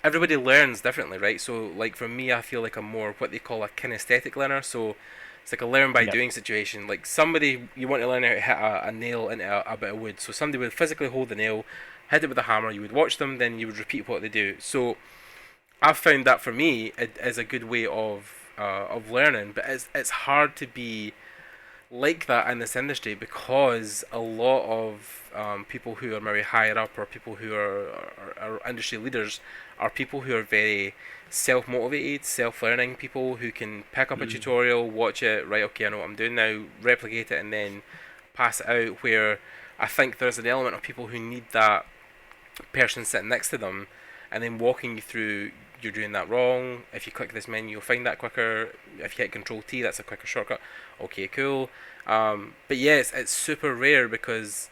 Speaker 1: everybody learns differently, right? So, like for me, I feel like I'm more what they call a kinesthetic learner. So it's like a learn by
Speaker 2: Yep.
Speaker 1: doing situation. Like somebody, you want to learn how to hit a nail into a bit of wood. So somebody would physically hold the nail, hit it with a hammer. You would watch them, then you would repeat what they do. So I've found that for me, it is a good way of learning. But it's hard to be like that in this industry because a lot of people who are maybe higher up or people who are industry leaders are people who are very self-motivated, self-learning people who can pick up a
Speaker 2: Mm.
Speaker 1: tutorial, watch it, right, okay, I know what I'm doing now, replicate it and then pass it out, where I think there's an element of people who need that person sitting next to them and then walking you through, you're doing that wrong. If you click this menu, you'll find that quicker. If you hit Control T, that's a quicker shortcut. Okay, cool. But yes, it's super rare because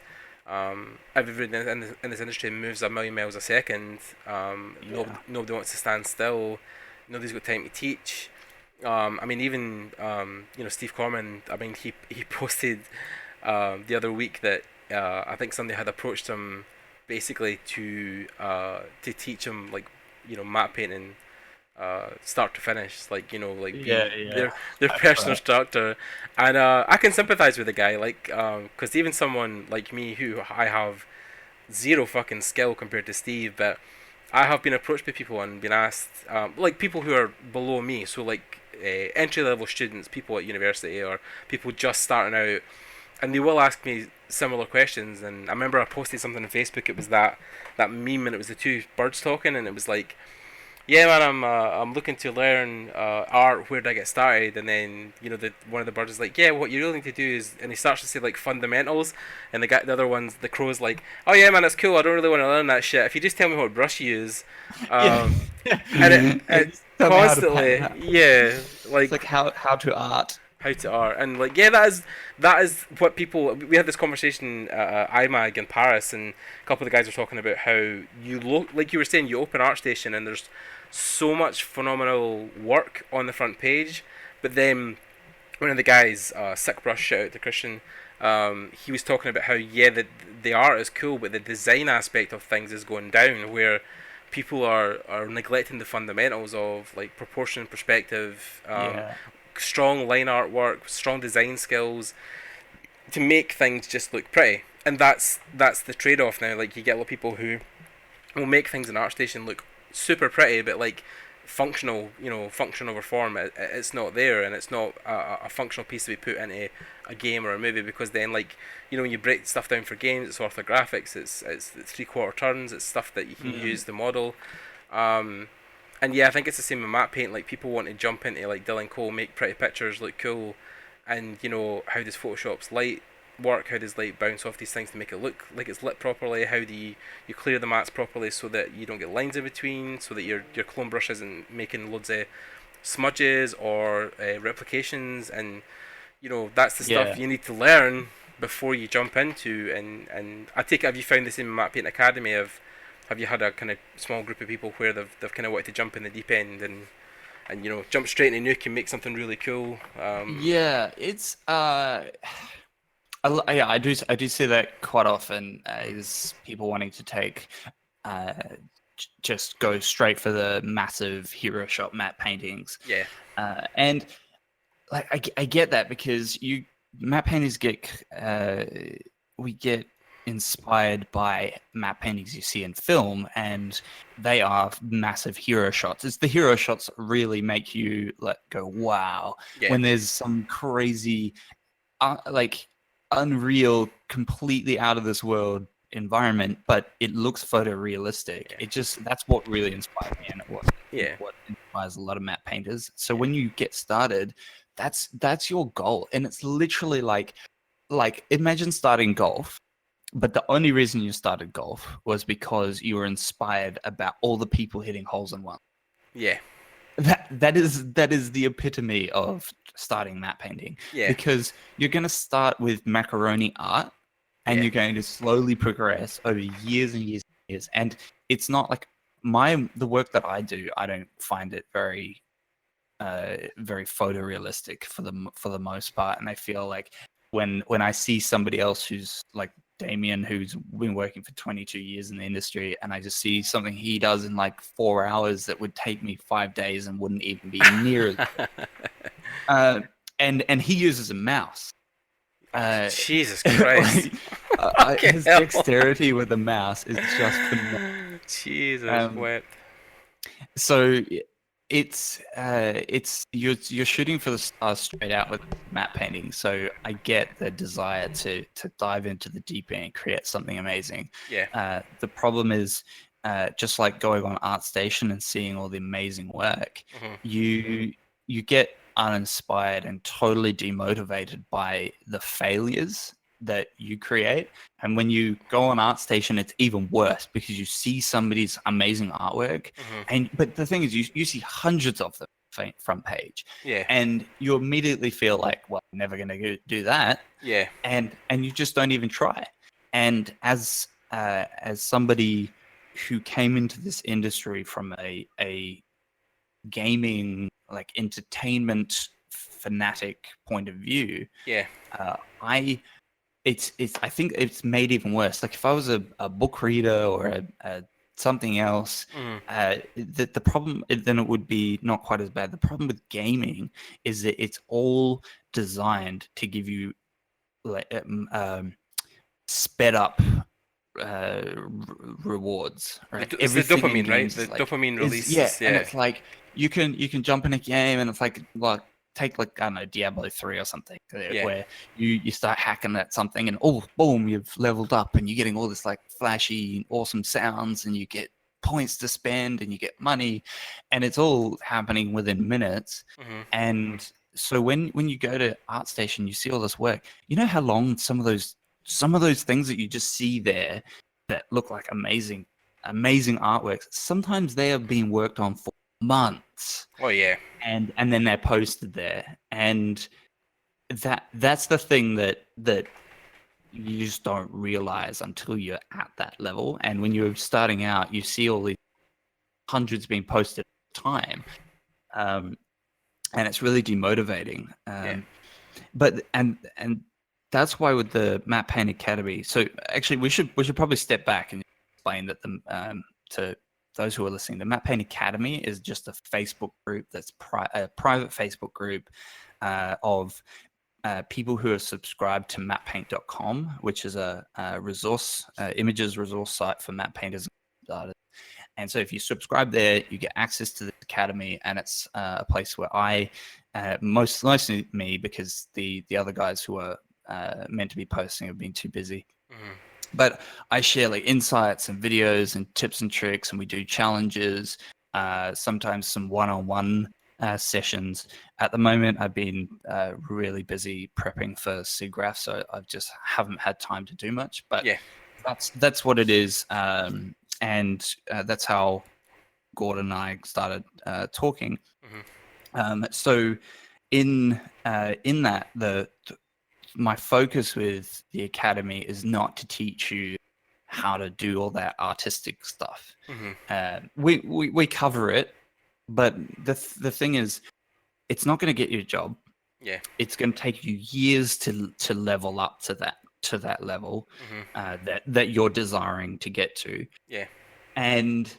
Speaker 1: everybody in this industry moves a million miles a second.
Speaker 2: Yeah.
Speaker 1: Nobody wants to stand still. Nobody's got time to teach. I mean, even Steve Corman. I mean, he posted the other week that I think somebody had approached him basically to teach him like map painting start to finish, like like
Speaker 2: Yeah,
Speaker 1: be
Speaker 2: yeah.
Speaker 1: their
Speaker 2: I've
Speaker 1: personal
Speaker 2: heard.
Speaker 1: instructor. And I can sympathize with the guy, like because even someone like me who I have zero fucking skill compared to Steve, but I have been approached by people and been asked, like people who are below me, so like entry level students, people at university, or people just starting out, and they will ask me similar questions. And I remember I posted something on Facebook. It was that meme, and it was the two birds talking, and it was like, yeah, man, I'm looking to learn art. Where do I get started? And then one of the birds is like, yeah, what you really need to do is, and he starts to say like fundamentals, and the other one's the crow's like, oh yeah, man, that's cool. I don't really want to learn that shit. If you just tell me what brush you use,
Speaker 2: Yeah.
Speaker 1: and it
Speaker 2: Tell me how to
Speaker 1: constantly,
Speaker 2: paint.
Speaker 1: yeah,
Speaker 2: It's like how to art.
Speaker 1: how to art, and like yeah, that is what people. We had this conversation at IMAG in Paris, and a couple of the guys were talking about how you look, like you were saying, you open ArtStation and there's so much phenomenal work on the front page, but then one of the guys, Sick Brush, shout out to Christian, he was talking about how yeah, the art is cool, but the design aspect of things is going down, where people are neglecting the fundamentals of like proportion, perspective,
Speaker 2: Yeah.
Speaker 1: strong line artwork, strong design skills to make things just look pretty. And that's the trade off now. Like you get a lot of people who will make things in ArtStation look super pretty, but like functional, function over form, it's not there, and it's not a functional piece to be put into a game or a movie, because then like when you break stuff down for games, it's orthographics, it's 3/4 turns, it's stuff that you can use the model. And yeah, I think it's the same with matte paint. Like people want to jump into like Dylan Cole, make pretty pictures look cool, and how does Photoshop's light work? How does light bounce off these things to make it look like it's lit properly? How do you clear the mats properly so that you don't get lines in between, so that your clone brush isn't making loads of smudges or replications? And that's the
Speaker 2: Yeah.
Speaker 1: stuff you need to learn before you jump into. And I take it, have you found the same in Matte Paint Academy? Have you had a kind of small group of people where they've kind of wanted to jump in the deep end and jump straight into Nuke and make something really cool?
Speaker 2: Yeah, it's yeah, I do see that quite often. Is people wanting to take uh just go straight for the massive hero shot matte paintings,
Speaker 1: Yeah,
Speaker 2: and like I get that, because matte paintings we get inspired by matte paintings you see in film, and they are massive hero shots. It's the hero shots that really make you go wow,
Speaker 1: yeah,
Speaker 2: when there's some crazy like unreal, completely out of this world environment, but it looks photorealistic.
Speaker 1: yeah,
Speaker 2: That's what really inspired me, and
Speaker 1: yeah,
Speaker 2: what inspires a lot of matte painters. So when you get started, that's your goal, and it's literally like imagine starting golf, but the only reason you started golf was because you were inspired about all the people hitting holes in one.
Speaker 1: yeah,
Speaker 2: That is the epitome of starting matte painting,
Speaker 1: yeah,
Speaker 2: because you're going to start with macaroni art, and
Speaker 1: yeah,
Speaker 2: you're going to slowly progress over years and years and years. And it's not like the work that I do, I don't find it very photorealistic for the most part. And I feel like when I see somebody else who's like Damien, who's been working for 22 years in the industry, and I just see something he does in like 4 hours that would take me 5 days and wouldn't even be near and he uses a mouse.
Speaker 1: Jesus Christ.
Speaker 2: His
Speaker 1: hell.
Speaker 2: dexterity with the mouse is just phenomenal.
Speaker 1: Jesus wept.
Speaker 2: So it's you're shooting for the stars straight out with matte painting. So I get the desire to dive into the deep end and create something amazing.
Speaker 1: Yeah.
Speaker 2: The problem is, just like going on ArtStation and seeing all the amazing work, you get uninspired and totally demotivated by the failures that you create. And when you go on ArtStation, it's even worse, because you see somebody's amazing artwork, but the thing is, you see hundreds of them front page,
Speaker 1: Yeah.
Speaker 2: and you immediately feel like, well, I'm never going to do that.
Speaker 1: Yeah.
Speaker 2: And you just don't even try. And as somebody who came into this industry from a gaming, like entertainment fanatic point of view,
Speaker 1: Yeah.
Speaker 2: I think it's made even worse. Like if I was a book reader or a something else, the problem then it would be not quite as bad. The problem with gaming is that it's all designed to give you like sped up rewards, right?
Speaker 1: It's the
Speaker 2: Everything in
Speaker 1: dopamine, right?
Speaker 2: games
Speaker 1: The
Speaker 2: is like
Speaker 1: dopamine
Speaker 2: is
Speaker 1: release.
Speaker 2: and
Speaker 1: Yeah.
Speaker 2: it's like you can jump in a game and it's like take like I don't know Diablo 3 or something
Speaker 1: Yeah.
Speaker 2: where you start hacking at something and oh boom you've leveled up and you're getting all this like flashy awesome sounds and you get points to spend and you get money and it's all happening within minutes.
Speaker 1: Hmm.
Speaker 2: And so when you go to ArtStation you see all this work. You know how long some of those things that you just see there that look like amazing artworks, sometimes they are being worked on for months
Speaker 1: Oh yeah.
Speaker 2: and then they're posted there. And that's the thing that you just don't realize until you're at that level. And when you're starting out you see all these hundreds being posted at a time, and it's really demotivating.
Speaker 1: Yeah.
Speaker 2: But and that's why with the Matte Paint Academy. So actually, we should probably step back and explain that to those who are listening, the Matte Paint Academy is just a Facebook group that's a private Facebook group of people who are subscribed to mattepaint.com, which is a images resource site for matte painters and artists. And so if you subscribe there, you get access to the academy, and it's a place where I, mostly me, because the other guys who are meant to be posting have been too busy.
Speaker 1: Hmm.
Speaker 2: But I share like insights and videos and tips and tricks, and we do challenges, sometimes some one-on-one sessions. At the moment, I've been really busy prepping for SIGGRAPH, so I just haven't had time to do much. But
Speaker 1: Yeah.
Speaker 2: that's what it is. And that's how Gordon and I started talking.
Speaker 1: Hmm.
Speaker 2: So in that, my focus with the academy is not to teach you how to do all that artistic stuff.
Speaker 1: Hmm.
Speaker 2: We cover it, but the thing is, it's not going to get you a job.
Speaker 1: Yeah.
Speaker 2: It's going to take you years to level up to that level
Speaker 1: Hmm.
Speaker 2: that you're desiring to get to.
Speaker 1: Yeah.
Speaker 2: And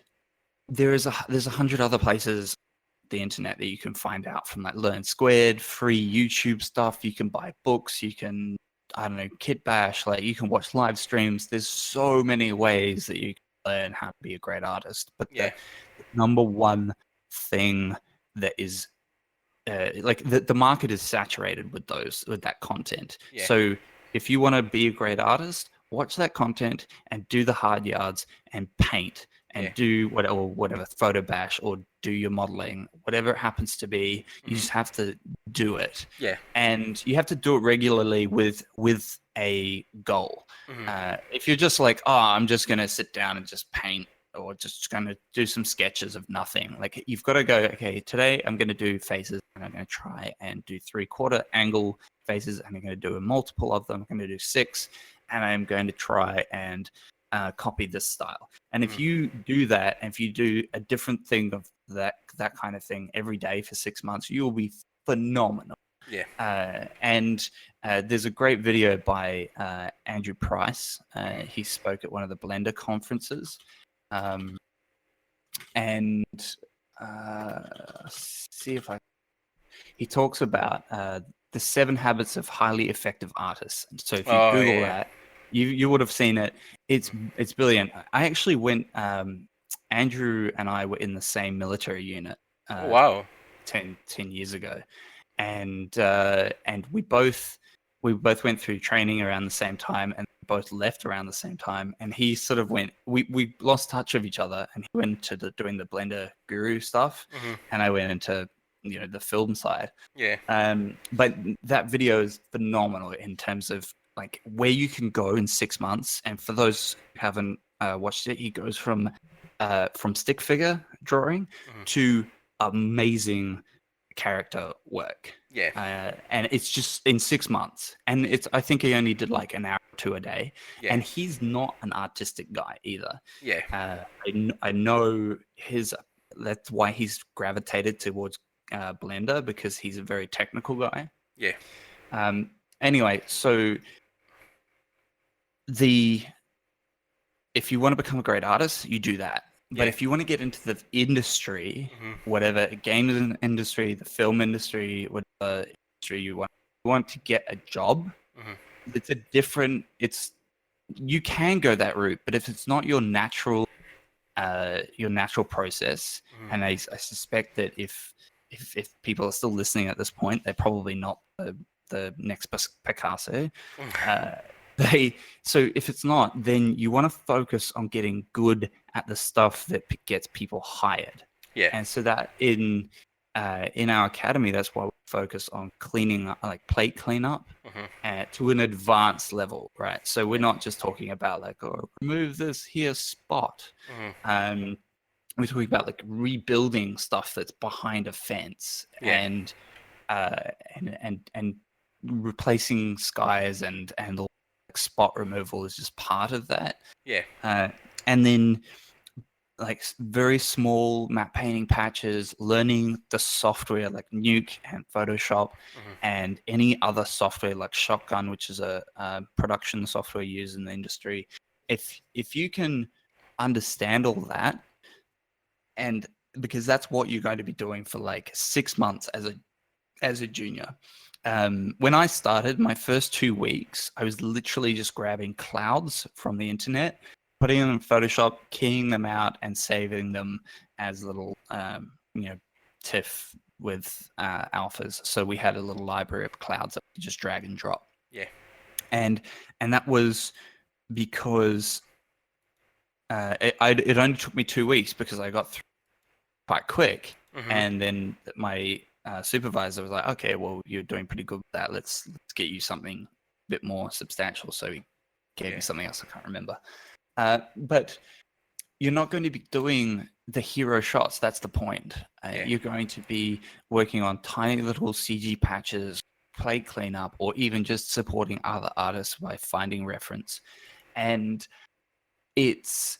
Speaker 2: there's 100 other places on the internet that you can find out from, like Learn Squared, free YouTube stuff. You can buy books. You can, I don't know, Kit Bash. Like you can watch live streams. There's so many ways that you can learn how to be a great artist. But
Speaker 1: Yeah.
Speaker 2: the number one thing that is like the market is saturated with that content.
Speaker 1: Yeah.
Speaker 2: So if you want to be a great artist, watch that content and do the hard yards and paint and
Speaker 1: Yeah.
Speaker 2: do whatever photo bash or do your modeling, whatever it happens to be. You just have to do it.
Speaker 1: Yeah.
Speaker 2: And you have to do it regularly with a goal.
Speaker 1: Hmm.
Speaker 2: If you're just like, oh, I'm just going to sit down and just paint or just going to do some sketches of nothing. Like you've got to go, okay, today I'm going to do faces and I'm going to try and do 3/4 angle faces and I'm going to do a multiple of them. I'm going to do 6 and I'm going to try and copy this style. And if you do that, and if you do a different thing of that kind of thing every day for 6 months, you will be phenomenal.
Speaker 1: Yeah.
Speaker 2: And there's a great video by Andrew Price. He spoke at one of the Blender conferences. And see if he talks about the 7 habits of highly effective artists. So if you Google that, you would have seen it. It's brilliant. I actually went. Andrew and I were in the same military unit.
Speaker 1: Oh, wow.
Speaker 2: 10 years ago, and we both went through training around the same time and both left around the same time. And he sort of went, we lost touch of each other, and he went to doing the Blender guru stuff, and I went into the film side.
Speaker 1: Yeah.
Speaker 2: But that video is phenomenal in terms of like where you can go in 6 months. And for those who haven't watched it, he goes from stick figure drawing to amazing character work.
Speaker 1: Yeah.
Speaker 2: And it's just in 6 months. And I think he only did like an hour or 2 a day.
Speaker 1: Yeah.
Speaker 2: And he's not an artistic guy either.
Speaker 1: Yeah.
Speaker 2: I know that's why he's gravitated towards Blender, because he's a very technical guy.
Speaker 1: Yeah.
Speaker 2: Anyway, so if you want to become a great artist, you do that. But if you want to get into the industry, whatever games industry, the film industry, whatever industry you want to get a job, it's you can go that route, but if it's not your natural process, and I suspect that if people are still listening at this point, they're probably not the next Picasso. So if it's not, then you want to focus on getting good at the stuff that gets people hired.
Speaker 1: Yeah.
Speaker 2: And so that in our academy, that's why we focus on cleaning up, like plate cleanup, to an advanced level, right? So we're not just talking about like, oh, remove this here spot. We're talking about like rebuilding stuff that's behind a fence, and replacing skies and spot removal is just part of that. And then like very small map painting patches, learning the software like Nuke and Photoshop, and any other software like Shotgun, which is a production software used in the industry. If you can understand all that, and because that's what you're going to be doing for like 6 months as a junior. When I started my first 2 weeks, I was literally just grabbing clouds from the internet, putting them in Photoshop, keying them out, and saving them as little, TIFF with alphas. So we had a little library of clouds that we just drag and drop. And that was because it only took me 2 weeks because I got through quite quick, and then my supervisor was like, okay, well, you're doing pretty good with that, let's get you something a bit more substantial. So he gave me something else I can't remember, but you're not going to be doing the hero shots. That's the point. You're going to be working on tiny little CG patches, plate cleanup, or even just supporting other artists by finding reference. And it's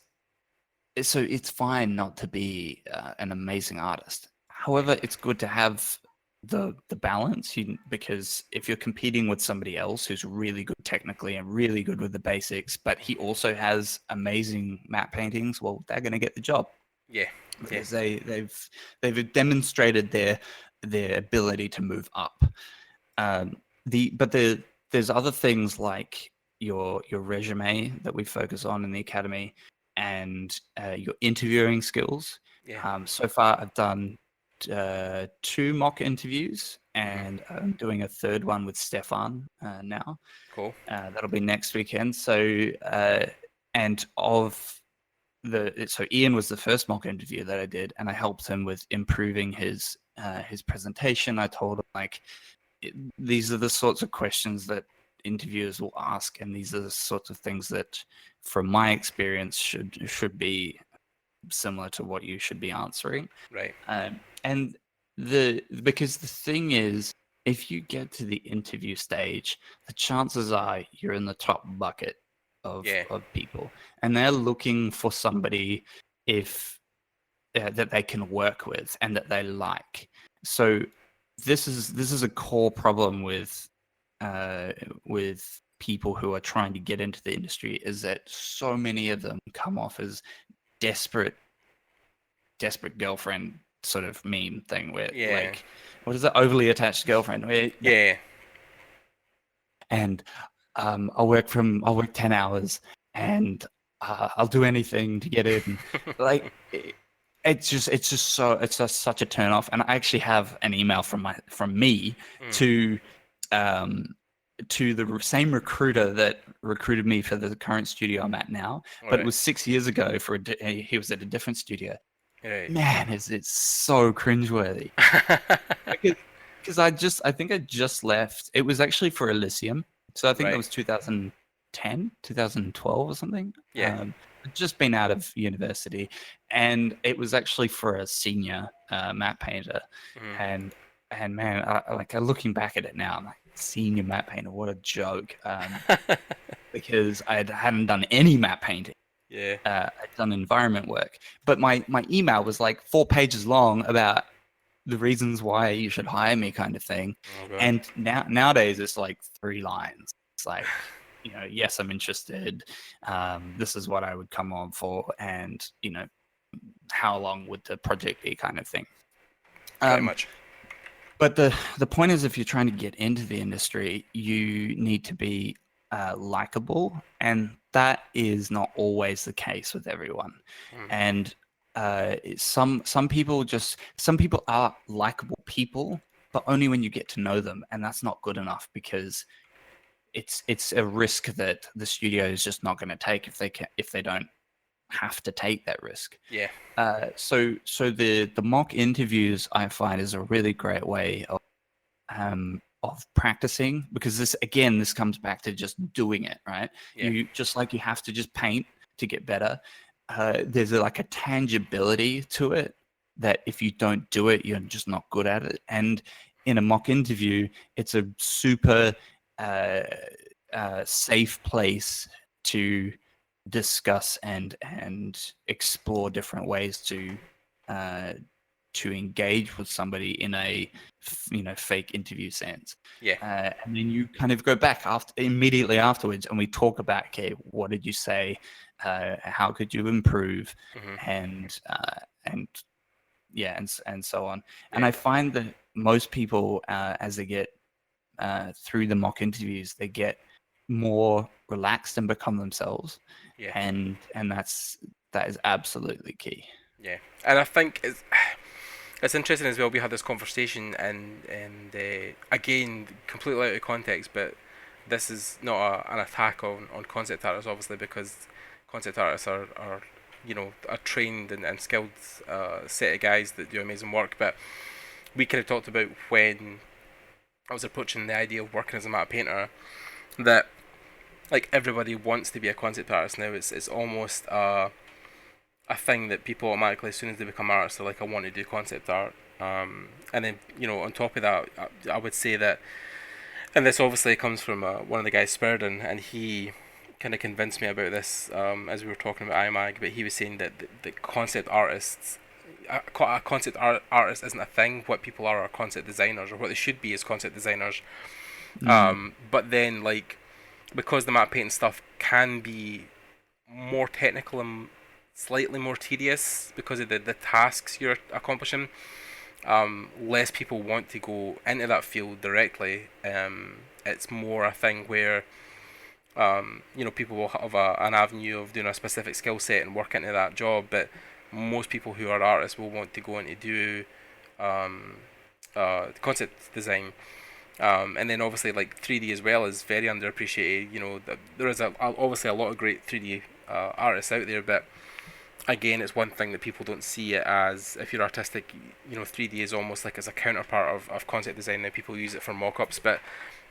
Speaker 2: fine not to be an amazing artist. However, it's good to have the balance, because if you're competing with somebody else who's really good technically and really good with the basics, but he also has amazing map paintings, well, they're going to get the job. Because they've demonstrated their ability to move up. There's other things like your resume that we focus on in the academy, and your interviewing skills. So far, I've done 2 mock interviews, and I'm doing a 3rd one with Stefan now.
Speaker 1: Cool.
Speaker 2: That'll be next weekend. So so Ian was the first mock interview that I did, and I helped him with improving his presentation. I told him like, these are the sorts of questions that interviewers will ask, and these are the sorts of things that, from my experience, should be similar to what you should be answering.
Speaker 1: Right.
Speaker 2: And because the thing is, if you get to the interview stage, the chances are you're in the top bucket of people, and they're looking for somebody that they can work with and that they like. So this is a core problem with people who are trying to get into the industry, is that so many of them come off as desperate girlfriend sort of meme thing, where like, what is that, overly attached girlfriend, where and I'll work 10 hours and I'll do anything to get in. Like it's just such a turn off. And I actually have an email from me to the same recruiter that recruited me for the current studio I'm at now, but it was 6 years ago. He was at a different studio.
Speaker 1: Right.
Speaker 2: Man, it's so cringeworthy. Because I think I just left. It was actually for Elysium, so I think that was 2010, 2012 or something. I'd just been out of university, and it was actually for a senior map painter. And man, looking back at it now, I'm like, senior map painter, what a joke. Because I hadn't done any map painting. I'd done environment work, but my email was like 4 pages long about the reasons why you should hire me, kind of thing. And nowadays it's like 3 lines. It's like, yes, I'm interested. This is what I would come on for, and how long would the project be, kind of thing.
Speaker 1: Very much.
Speaker 2: But the point is, if you're trying to get into the industry, you need to be likable, and that is not always the case with everyone,
Speaker 1: Mm.
Speaker 2: and some people are likable people, but only when you get to know them, and that's not good enough because it's a risk that the studio is just not going to take if they don't have to take that risk.
Speaker 1: Yeah.
Speaker 2: So the mock interviews I find is a really great way of practicing, because this comes back to just doing it, right?
Speaker 1: Yeah.
Speaker 2: You have to just paint to get better. There's like a tangibility to it that if you don't do it, you're just not good at it. And in a mock interview, it's a super uh, safe place to discuss and explore different ways uh, to engage with somebody in a fake interview sense.
Speaker 1: Yeah.
Speaker 2: And then you kind of go back immediately afterwards, and we talk about, okay, what did you say? How could you improve?
Speaker 1: Hmm.
Speaker 2: And yeah, and so on. And
Speaker 1: Yeah.
Speaker 2: I find that most people, as they get through the mock interviews, they get more relaxed and become themselves,
Speaker 1: Yeah.
Speaker 2: and that is absolutely key.
Speaker 1: Yeah. And I think it's interesting as well. We had this conversation, and again, completely out of context, but this is not an attack on concept artists, obviously, because concept artists are a trained and skilled set of guys that do amazing work. But we could have talked about when I was approaching the idea of working as a matte painter, that like everybody wants to be a concept artist now. It's almost a thing that people automatically, as soon as they become artists, are like, I want to do concept art. And then on top of that, I would say that, and this obviously comes from one of the guys, Spurden, and he kind of convinced me about this as we were talking about IMAG. But he was saying that the concept artists, a concept artist isn't a thing. What people are concept designers, or what they should be is concept designers. But then, like, because the matte painting stuff can be more technical and slightly more tedious because of the tasks you're accomplishing, less people want to go into that field directly. It's more a thing where people will have an avenue of doing a specific skill set and work into that job, but most people who are artists will want to go into do concept design. And then obviously, like, 3D as well is very underappreciated. There is obviously a lot of great 3D artists out there, but again, it's one thing that people don't see it as. If you're artistic, 3D is almost like as a counterpart of concept design. Now people use it for mock-ups, but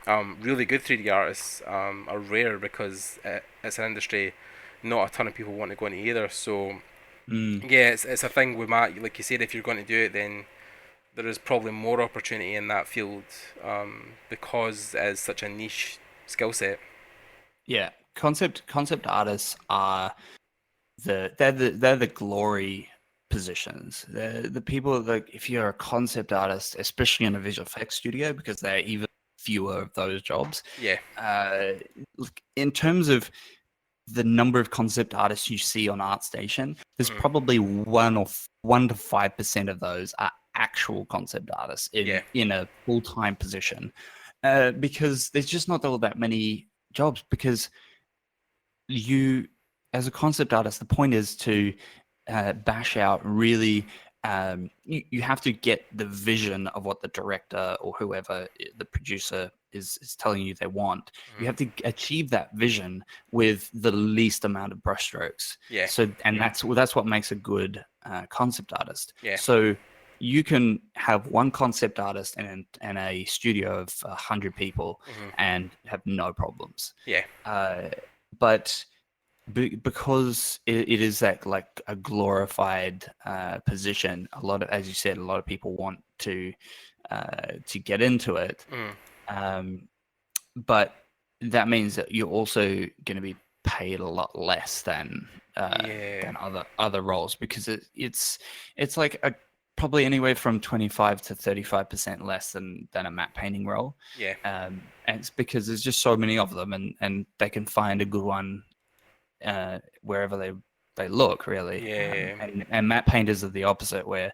Speaker 1: really good 3D artists are rare because it's an industry not a ton of people want to go into either. So yeah, it's a thing with Matt. Like you said, if you're going to do it, then there is probably more opportunity in that field because it's such a niche skill set.
Speaker 2: Yeah, concept artists are they're the glory positions. They're the people that, if you're a concept artist, especially in a visual effects studio, because there are even fewer of those jobs.
Speaker 1: Yeah.
Speaker 2: Look, in terms of the number of concept artists you see on ArtStation, there's probably 1 to 5% of those are actual concept artists in a full-time position, because there's just not all that many jobs. Because you, as a concept artist, the point is to bash out really. You have to get the vision of what the director or whoever the producer is telling you they want. You have to achieve that vision with the least amount of brushstrokes.
Speaker 1: Yeah.
Speaker 2: So, and that's what makes a good concept artist.
Speaker 1: Yeah.
Speaker 2: So you can have one concept artist and a studio of 100 people and have no problems.
Speaker 1: Yeah.
Speaker 2: But because it is that, like, a glorified position, as you said, a lot of people want to get into it. But that means that you're also going to be paid a lot less than other roles, because it's like probably anywhere from 25 to 35% less than a matte painting role.
Speaker 1: Yeah.
Speaker 2: And it's because there's just so many of them, and they can find a good one wherever they look, really.
Speaker 1: Yeah.
Speaker 2: And matte painters are the opposite, where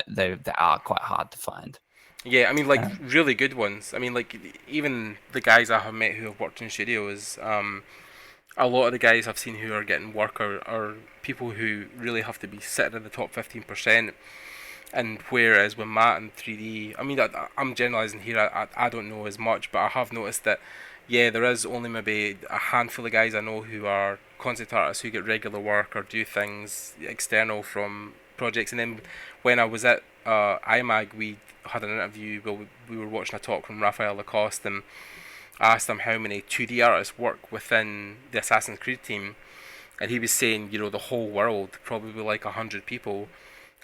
Speaker 2: they are quite hard to find.
Speaker 1: Yeah, I mean, like, really good ones. I mean, like, even the guys I have met who have worked in studios, a lot of the guys I've seen who are getting work are people who really have to be sitting in the top 15%. And whereas with Matt and 3D, I mean, I'm generalising here, I don't know as much, but I have noticed that, yeah, there is only maybe a handful of guys I know who are concept artists who get regular work or do things external from projects. And then when I was at IMAG, we had an interview, well, we were watching a talk from Raphael Lacoste, and I asked him how many 2D artists work within the Assassin's Creed team, and he was saying, the whole world, probably like 100 people.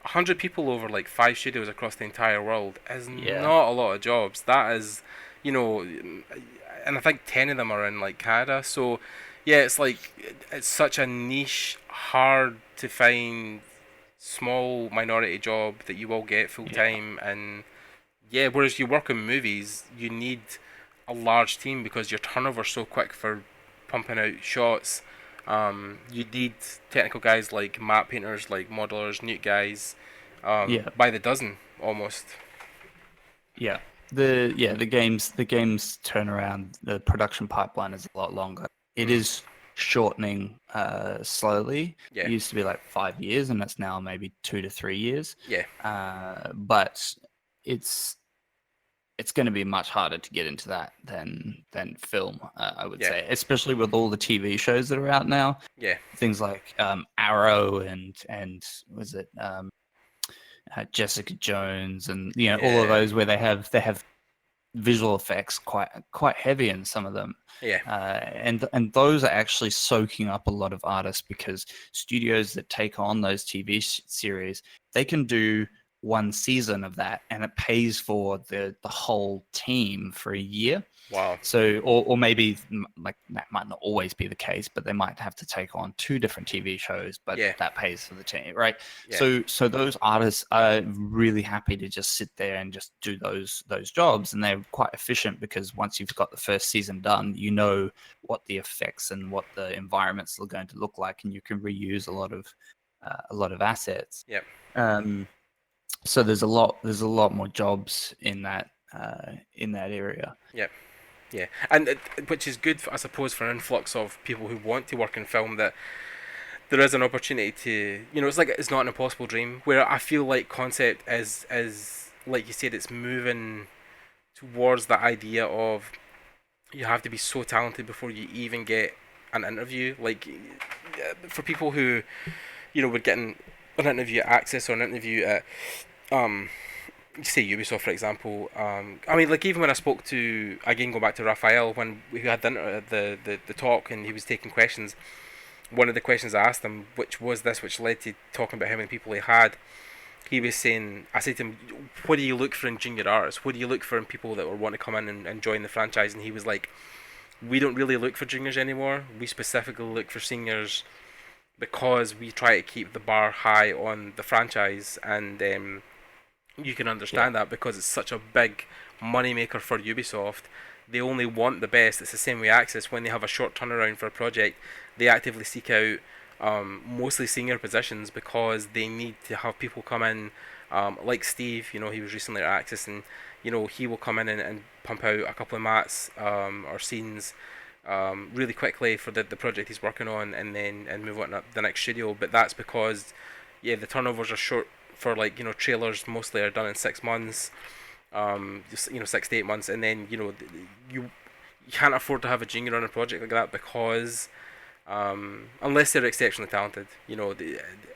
Speaker 1: 100 people over like 5 studios across the entire world is
Speaker 2: Yeah.
Speaker 1: not a lot of jobs. That is, you know, and I think 10 of them are in like Canada. So, yeah, it's like it's such a niche, hard to find, small minority job that you will get full
Speaker 2: Yeah.
Speaker 1: time. And yeah, whereas you work in movies, you need a large team because your turnover's so quick for pumping out shots. You need technical guys like map painters, like modelers, nuke guys,
Speaker 2: Yeah.
Speaker 1: by the dozen almost.
Speaker 2: Yeah. The game's turnaround, the production pipeline is a lot longer. It
Speaker 1: Mm,
Speaker 2: is shortening slowly. It
Speaker 1: yeah,
Speaker 2: used to be like 5 years, and it's now maybe 2 to 3 years.
Speaker 1: yeah,
Speaker 2: But it's it's going to be much harder to get into that than film, I would
Speaker 1: yeah,
Speaker 2: say, especially with all the TV shows that are out now.
Speaker 1: yeah,
Speaker 2: Things like Arrow and was it Jessica Jones, and all of
Speaker 1: yeah,
Speaker 2: those where they have visual effects quite heavy in some of them,
Speaker 1: yeah,
Speaker 2: and those are actually soaking up a lot of artists because studios that take on those TV series, they can do one season of that and it pays for the whole team for a year.
Speaker 1: wow,
Speaker 2: So, or maybe like that might not always be the case, but they might have to take on two different TV shows, but
Speaker 1: yeah,
Speaker 2: that pays for the team, right?
Speaker 1: yeah,
Speaker 2: So those artists are really happy to just sit there and just do those jobs, and they're quite efficient because once you've got the first season done, you know what the effects and what the environments are going to look like, and you can reuse a lot of assets.
Speaker 1: yeah,
Speaker 2: Um, so there's a lot more jobs in that area.
Speaker 1: yeah. Yeah, and which is good, I suppose, for an influx of people who want to work in film. That there is an opportunity to, it's like it's not an impossible dream. Where I feel like concept is like you said, it's moving towards the idea of you have to be so talented before you even get an interview. Like for people who would get an interview at Access or an interview at um say Ubisoft, for example. I mean, like even when I spoke to, again going back to Raphael, when we had the talk and he was taking questions, one of the questions I asked him, which was this, which led to talking about how many people he had. He was saying, I said to him, what do you look for in junior artists? What do you look for in people that want to come in and join the franchise? And he was like, we don't really look for juniors anymore. We specifically look for seniors because we try to keep the bar high on the franchise. And you can
Speaker 2: Yeah,
Speaker 1: understand that because it's such a big moneymaker for Ubisoft. They only want the best. It's the same way Access, when they have a short turnaround for a project, they actively seek out mostly senior positions because they need to have people come in, like Steve. He was recently at Access, and he will come in and pump out a couple of mats or scenes really quickly for the project he's working on, and move on to the next studio. But that's because the turnovers are short for, like, trailers mostly are done in 6 months, just 6 to 8 months, and then you can't afford to have a junior on a project like that because unless they're exceptionally talented,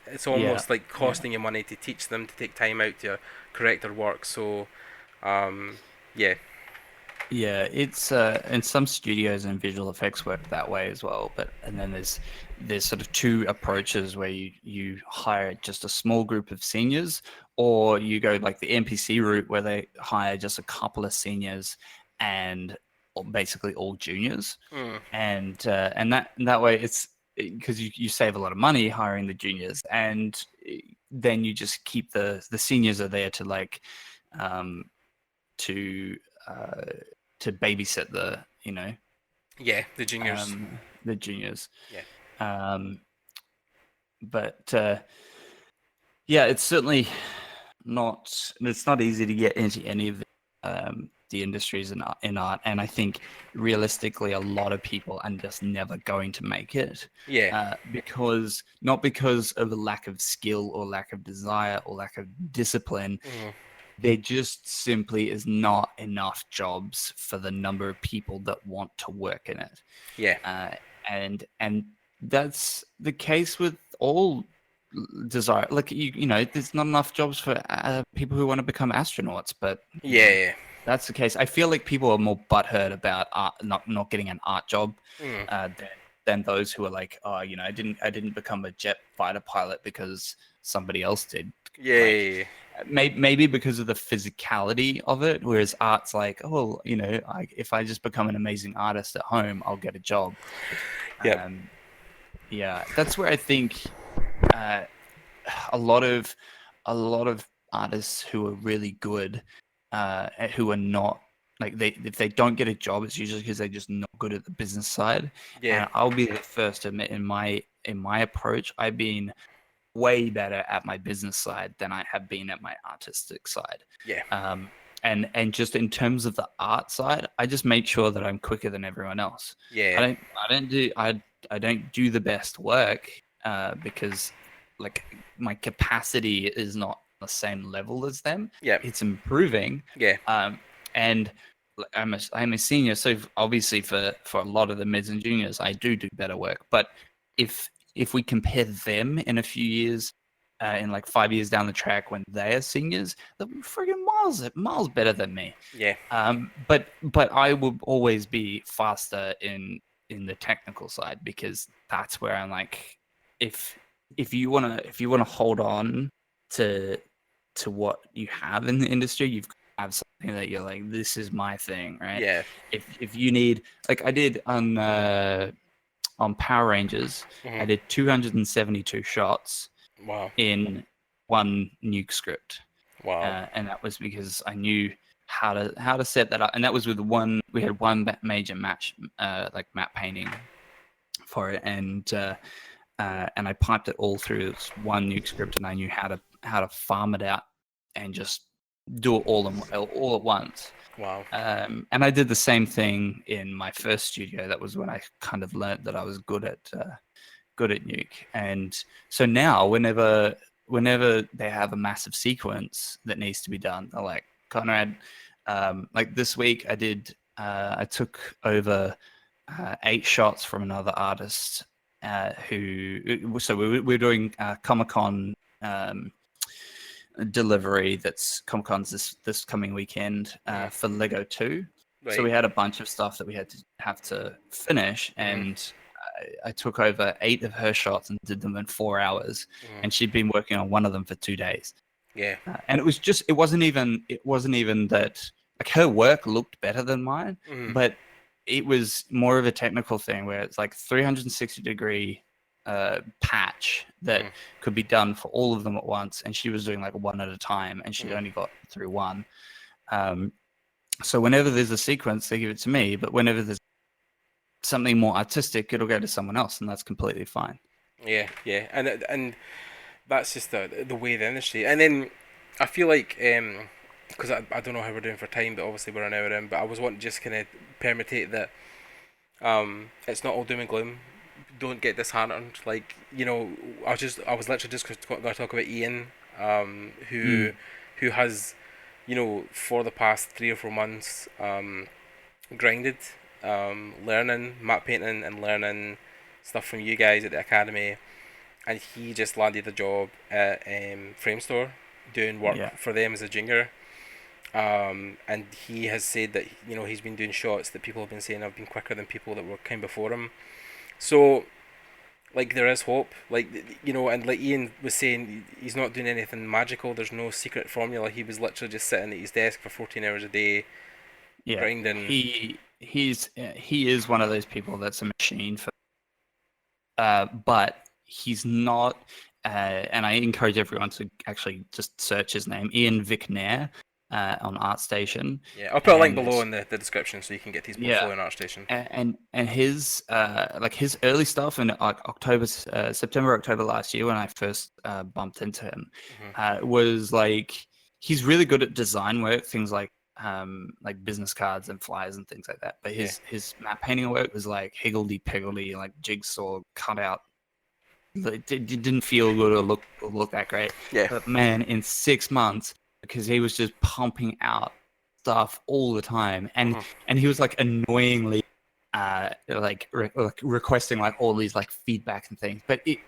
Speaker 1: it's
Speaker 2: yeah,
Speaker 1: almost like
Speaker 2: yeah.
Speaker 1: costing you money to teach them to take time out to correct their work. So um, yeah,
Speaker 2: Yeah, it's and some studios and visual effects work that way as well. But and then there's sort of two approaches where you hire just a small group of seniors, or you go like the NPC route where they hire just a couple of seniors and basically all juniors,
Speaker 1: mm,
Speaker 2: and that way it's because you save a lot of money hiring the juniors, and then you just keep the seniors are there to like um, to uh, to babysit
Speaker 1: yeah, the juniors,
Speaker 2: the juniors.
Speaker 1: yeah,
Speaker 2: Um, but yeah, it's certainly not. It's not easy to get into any of the the industries in art, and I think realistically, a lot of people are just never going to make it.
Speaker 1: Yeah.
Speaker 2: Because not because of a lack of skill or lack of desire or lack of discipline.
Speaker 1: Mhm.
Speaker 2: There just simply is not enough jobs for the number of people that want to work in it.
Speaker 1: Yeah.
Speaker 2: And that's the case with all desire. Like you know, there's not enough jobs for people who want to become astronauts, but you know,
Speaker 1: Yeah.
Speaker 2: that's the case. I feel like people are more butthurt about art, not getting an art job
Speaker 1: Mm.
Speaker 2: than those who are like, oh, you know, I didn't become a jet fighter pilot because somebody else did. Like
Speaker 1: Yeah.
Speaker 2: maybe because of the physicality of it, whereas art's like, oh, you know, if I just become an amazing artist at home, I'll get a job.
Speaker 1: Yep.
Speaker 2: Yeah, that's where I think uh, a lot of artists who are really good, who are not like if they don't get a job, it's usually because they're just not good at the business side.
Speaker 1: Yeah.
Speaker 2: And I'll be the first to admit, in my approach, I've been way better at my business side than I have been at my artistic side.
Speaker 1: Yeah.
Speaker 2: And just in terms of the art side, I just make sure that I'm quicker than everyone else.
Speaker 1: Yeah.
Speaker 2: I don't do the best work because like my capacity is not the same level as them.
Speaker 1: Yeah.
Speaker 2: It's improving.
Speaker 1: Yeah.
Speaker 2: And I'm a senior, so obviously for a lot of the mids and juniors, I do better work. But if we compare them in a few years, in like 5 years down the track when they are seniors, they're friggin' miles better than me.
Speaker 1: Yeah.
Speaker 2: But I will always be faster in the technical side, because that's where I'm like, if you wanna hold on to what you have in the industry, you've got to have something that you're like, this is my thing, right?
Speaker 1: Yeah.
Speaker 2: If you need, like I did on Power Rangers, I
Speaker 1: Mhm.
Speaker 2: did 272 shots
Speaker 1: Wow.
Speaker 2: in one nuke script,
Speaker 1: Wow.
Speaker 2: and that was because I knew how to set that up, and that was with we had one major match, like map painting for it, and I piped it all through this one nuke script, and I knew how to farm it out and just do it all at once.
Speaker 1: Wow.
Speaker 2: And I did the same thing in my first studio. That was when I kind of learned that I was good at nuke. And so now, whenever they have a massive sequence that needs to be done, they're like, Conrad, like this week I took over 8 shots from another artist so we're doing Comic-Con delivery. That's Comic-Con's this coming weekend for Lego 2.
Speaker 1: Right.
Speaker 2: So we had a bunch of stuff that we have to finish, and I took over 8 of her shots and did them in 4 hours, and she'd been working on one of them for 2 days.
Speaker 1: Yeah.
Speaker 2: And it wasn't even that, like, her work looked better than mine, but it was more of a technical thing where it's like 360-degree patch that could be done for all of them at once, and she was doing like one at a time, and she only got through one. So whenever there's a sequence, they give it to me, but whenever there's something more artistic, it'll go to someone else, and that's completely fine.
Speaker 1: Yeah. Yeah. And that's just the way of the industry. And then I feel like because I don't know how we're doing for time, but obviously we're an hour in. But I was wanting to just kind of permutate that it's not all doom and gloom. Don't get disheartened. Like, you know, I was literally just going to talk about Ian, who has, you know, for the past 3 or 4 months, grinded, learning map painting and learning stuff from you guys at the academy, and he just landed a job at Frame Store doing work for them as a junior. And he has said that, you know, he's been doing shots that people have been saying have been quicker than people that were kind before him. So, like, there is hope. Like, you know, and like Ian was saying, he's not doing anything magical. There's no secret formula. He was literally just sitting at his desk for 14 hours a day, grinding.
Speaker 2: He is one of those people that's a machine for. But he's not. And I encourage everyone to actually just search his name, Ian Vicknair, on ArtStation.
Speaker 1: Yeah, I'll put a link below in the description so you can get his portfolio on ArtStation.
Speaker 2: And his like his early stuff in September, October last year, when I first bumped into him, was like, he's really good at design work, things like like business cards and flyers and things like that. But
Speaker 1: Yeah.
Speaker 2: his map painting work was like higgledy-piggledy, like jigsaw cut out. It didn't feel good or look that great.
Speaker 1: Yeah.
Speaker 2: But man, in 6 months, because he was just pumping out stuff all the time, and he was like annoyingly requesting like all these like feedback and things. But he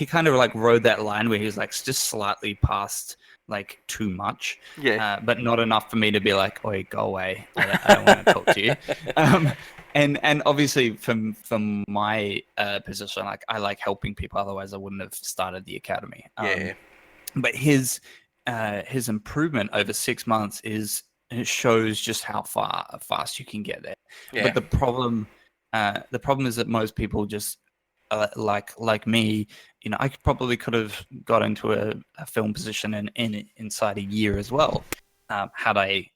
Speaker 2: kind of like rode that line where he was like just slightly past like too much,
Speaker 1: Yeah.
Speaker 2: but not enough for me to be like, "Oi, go away! I don't want to talk to you." And obviously from my position, like I like helping people. Otherwise, I wouldn't have started the academy.
Speaker 1: Yeah.
Speaker 2: But his improvement over 6 months it shows just how fast you can get there.
Speaker 1: Yeah.
Speaker 2: But the problem is that most people just like me, you know, I probably could have got into a film position in inside a year as well, had I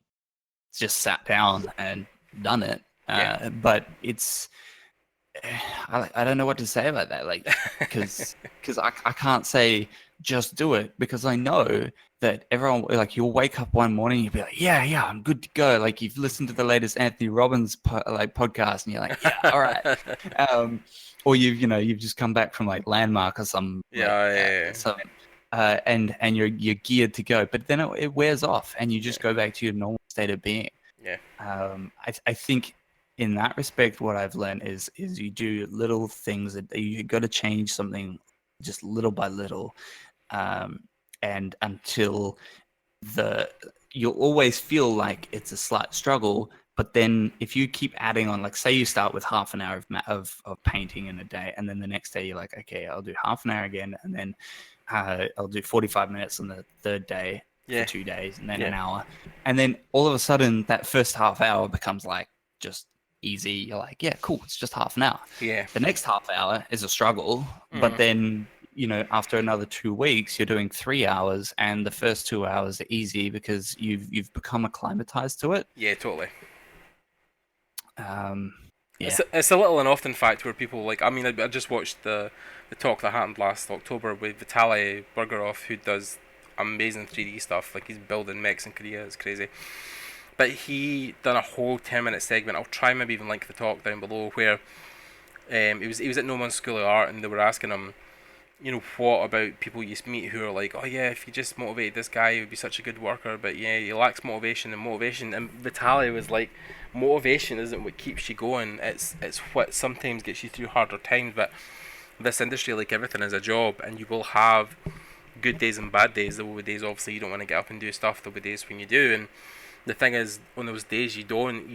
Speaker 2: just sat down and done it. But it's I don't know what to say about that, like because I can't say just do it, because I know that everyone, like, you'll wake up one morning, you'll be like, yeah, I'm good to go. Like, you've listened to the latest Anthony Robbins podcast, and you're like, yeah, all right. Or you've just come back from like Landmark or some and you're geared to go, but then it wears off, and you just go back to your normal state of being.
Speaker 1: Yeah.
Speaker 2: I think in that respect, what I've learned is you do little things that you got to change something just little by little, and until you'll always feel like it's a slight struggle. But then if you keep adding on, like say you start with half an hour of painting in a day, and then the next day you're like, okay, I'll do half an hour again, and then I'll do 45 minutes on the third day for 2 days, and then an hour, and then all of a sudden that first half hour becomes like just easy. You're like, yeah, cool, it's just half an hour.
Speaker 1: Yeah.
Speaker 2: The next half hour is a struggle, but then after another 2 weeks, you're doing 3 hours, and the first 2 hours are easy because you've become acclimatized to it.
Speaker 1: Yeah, totally.
Speaker 2: Yeah.
Speaker 1: It's a little and often fact where people like. I mean, I just watched the talk that happened last October with Vitaly Burgerov, who does amazing 3D stuff. Like, he's building mechs in Korea. It's crazy. But he done a whole 10-minute segment. I'll try maybe even link the talk down below, where he was at No Man's School of Art, and they were asking him, what about people you meet who are like, oh yeah, if you just motivated this guy, he would be such a good worker, but yeah, he lacks motivation. And Vitaly was like, motivation isn't what keeps you going, it's what sometimes gets you through harder times. But this industry, like everything, is a job, and you will have good days and bad days. There will be days, obviously, you don't want to get up and do stuff. There'll be days when you do, and the thing is, on those days you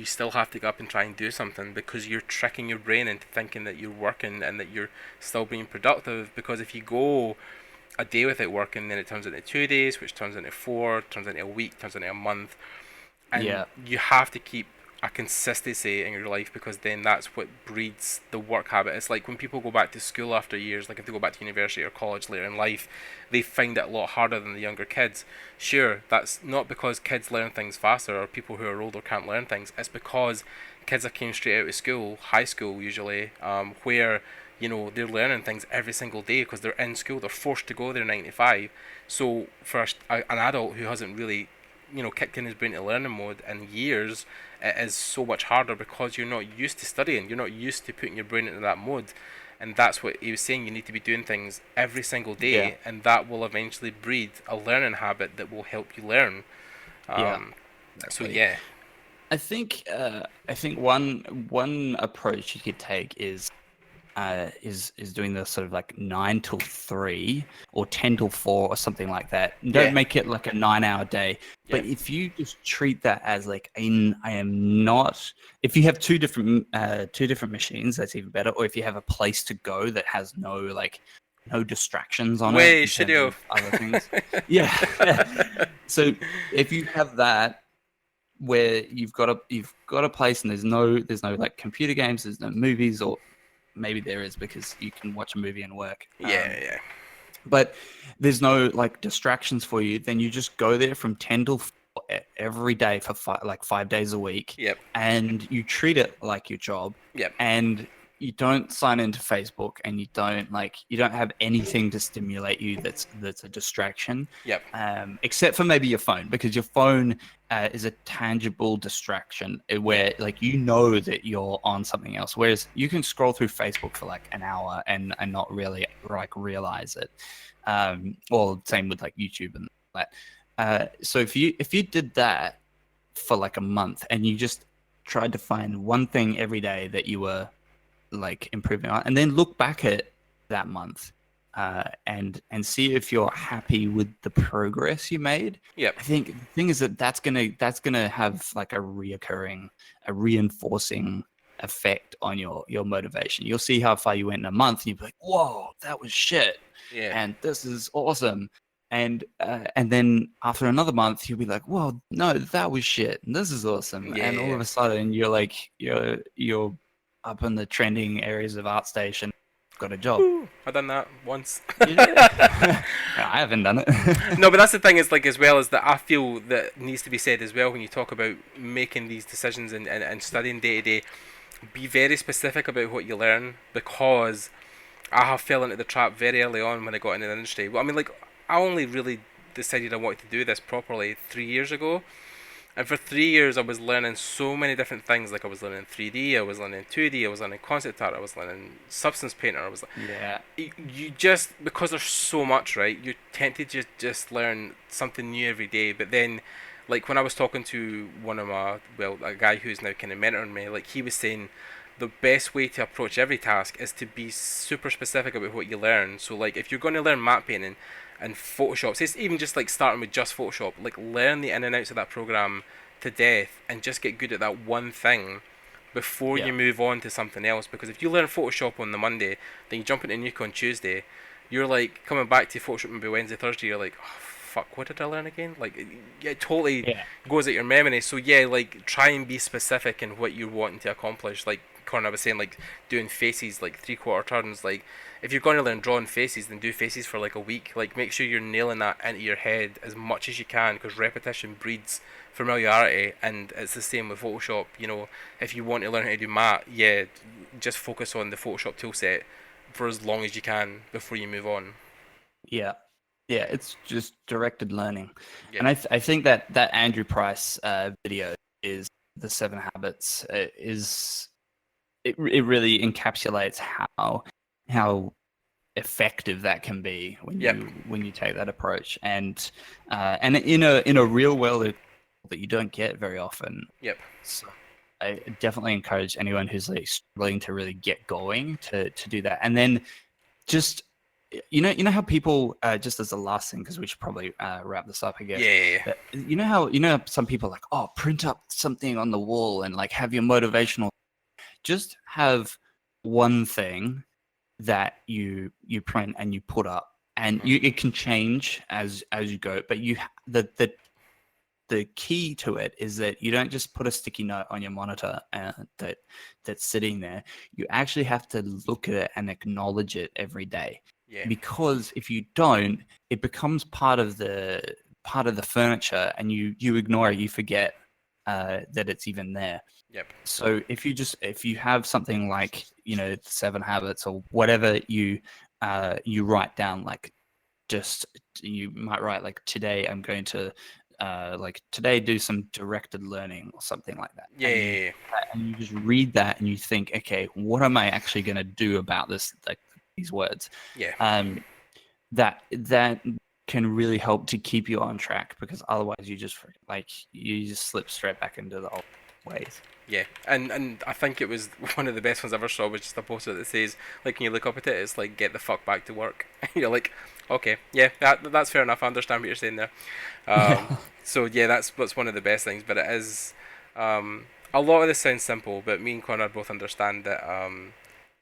Speaker 1: still have to get up and try and do something, because you're tricking your brain into thinking that you're working and that you're still being productive. Because if you go a day without working, then it turns into 2 days, which turns into 4, turns into a week, turns into a month. And you have to keep a consistency in your life, because then that's what breeds the work habit. It's like when people go back to school after years, like if they go back to university or college later in life, they find it a lot harder than the younger kids. Sure, that's not because kids learn things faster or people who are older can't learn things. It's because kids that came straight out of school, high school usually, where they're learning things every single day because they're in school, they're forced to go there 9 to 5. So for an adult who hasn't really kicked in his brain to learning mode in years, it is so much harder, because you're not used to studying, you're not used to putting your brain into that mode. And that's what he was saying, you need to be doing things every single day, and that will eventually breed a learning habit that will help you learn. So yeah,
Speaker 2: I think one approach you could take is doing the sort of like 9 till 3 or 10 till 4 or something like that. Don't make it like a 9-hour day. But if you just treat that as like if you have two different machines, that's even better. Or if you have a place to go that has no distractions on it. Of other things. So if you have that, where you've got a place and there's no like computer games, there's no movies, or maybe there is, because you can watch a movie and work. But there's no like distractions for you. Then you just go there from 10 till 4 every day for 5 days a week. And you treat it like your job. And you don't sign into Facebook, and you don't have anything to stimulate you that's a distraction,
Speaker 1: Yep.
Speaker 2: except for maybe your phone, because your phone is a tangible distraction where like that you're on something else, whereas you can scroll through Facebook for like an hour and not really like realize it. Or same with like YouTube and that. So if you did that for like a month, and you just tried to find one thing every day that you were like improving on, and then look back at that month, and see if you're happy with the progress you made.
Speaker 1: Yep.
Speaker 2: I think the thing is that's gonna have like a reinforcing effect on your motivation. You'll see how far you went in a month, and you'll be like, whoa, that was shit,
Speaker 1: Yeah.
Speaker 2: and this is awesome. And then after another month, you'll be like, "Well, no, that was shit, and this is awesome." And all of a sudden, you're up in the trending areas of ArtStation, got a job.
Speaker 1: Woo, I've done that once.
Speaker 2: I haven't done it.
Speaker 1: No, but that's the thing is like as well as that I feel that needs to be said as well when you talk about making these decisions and studying day to day. Be very specific about what you learn, because I have fell into the trap very early on when I got into the industry. Well, I mean, like, I only really decided I wanted to do this properly 3 years ago. And for 3 years, I was learning so many different things. Like, I was learning 3D, I was learning 2D, I was learning concept art, I was learning substance painter. I was you just, because there's so much, right? You tend to just learn something new every day. But then, like, when I was talking to a guy who's now kind of mentoring me, like, he was saying the best way to approach every task is to be super specific about what you learn. So, like, if you're going to learn matte painting and Photoshop, say it's even just like starting with just Photoshop, like, learn the in and outs of that program to death and just get good at that one thing before you move on to something else. Because if you learn Photoshop on the Monday, then you jump into Nuke on Tuesday, you're like coming back to Photoshop maybe Wednesday, Thursday, you're like, oh, fuck, what did I learn again? Like, it totally goes at your memory. So yeah, like, try and be specific in what you're wanting to accomplish. Like Conrad was saying, like, doing faces, like 3/4 turns. Like, if you're going to learn drawing faces, then do faces for like a week. Like, make sure you're nailing that into your head as much as you can, because repetition breeds familiarity. And it's the same with Photoshop. You know, if you want to learn how to do matte, just focus on the Photoshop toolset for as long as you can before you move on.
Speaker 2: Yeah, it's just directed learning.
Speaker 1: Yeah.
Speaker 2: And I think that Andrew Price video is the 7 Habits it really encapsulates how effective that can be when you take that approach, and in a real world that you don't get very often. So I definitely encourage anyone who's like struggling to really get going to do that. And then just you know how people just as the last thing, because we should probably wrap this up, I guess. But you know how some people are like, oh, print up something on the wall and like have your motivational. Just have one thing that you print and you put up, and it can change as you go. But the key to it is that you don't just put a sticky note on your monitor that's sitting there. You actually have to look at it and acknowledge it every day. Because if you don't, it becomes part of the furniture, and you ignore it. You forget that it's even there. So if you have something like 7 Habits or whatever you write down, like, just you might write like, today I'm going to today do some directed learning or something like that. And you just read that and you think, okay, what am I actually going to do about this, like, these words? That can really help to keep you on track, because otherwise you just slip straight back into the old ways.
Speaker 1: And I think it was one of the best ones I ever saw was just a poster that says, like, when you look up at it, it's like, get the fuck back to work. You're like, okay, that's fair enough. I understand what you're saying there. So that's one of the best things. But it is, a lot of this sounds simple, but me and Conrad both understand that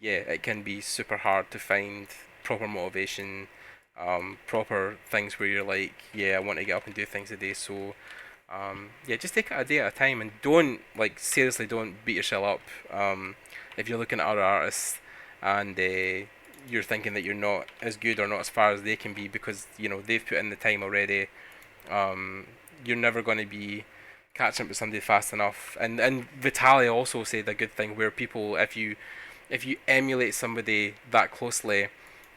Speaker 1: it can be super hard to find proper motivation, proper things where you're like, I want to get up and do things a day. So just take it a day at a time, and don't beat yourself up if you're looking at other artists and you're thinking that you're not as good or not as far as they can be, because they've put in the time already. You're never going to be catching up with somebody fast enough. And Vitaly also said a good thing, where people, if you if you emulate somebody that closely,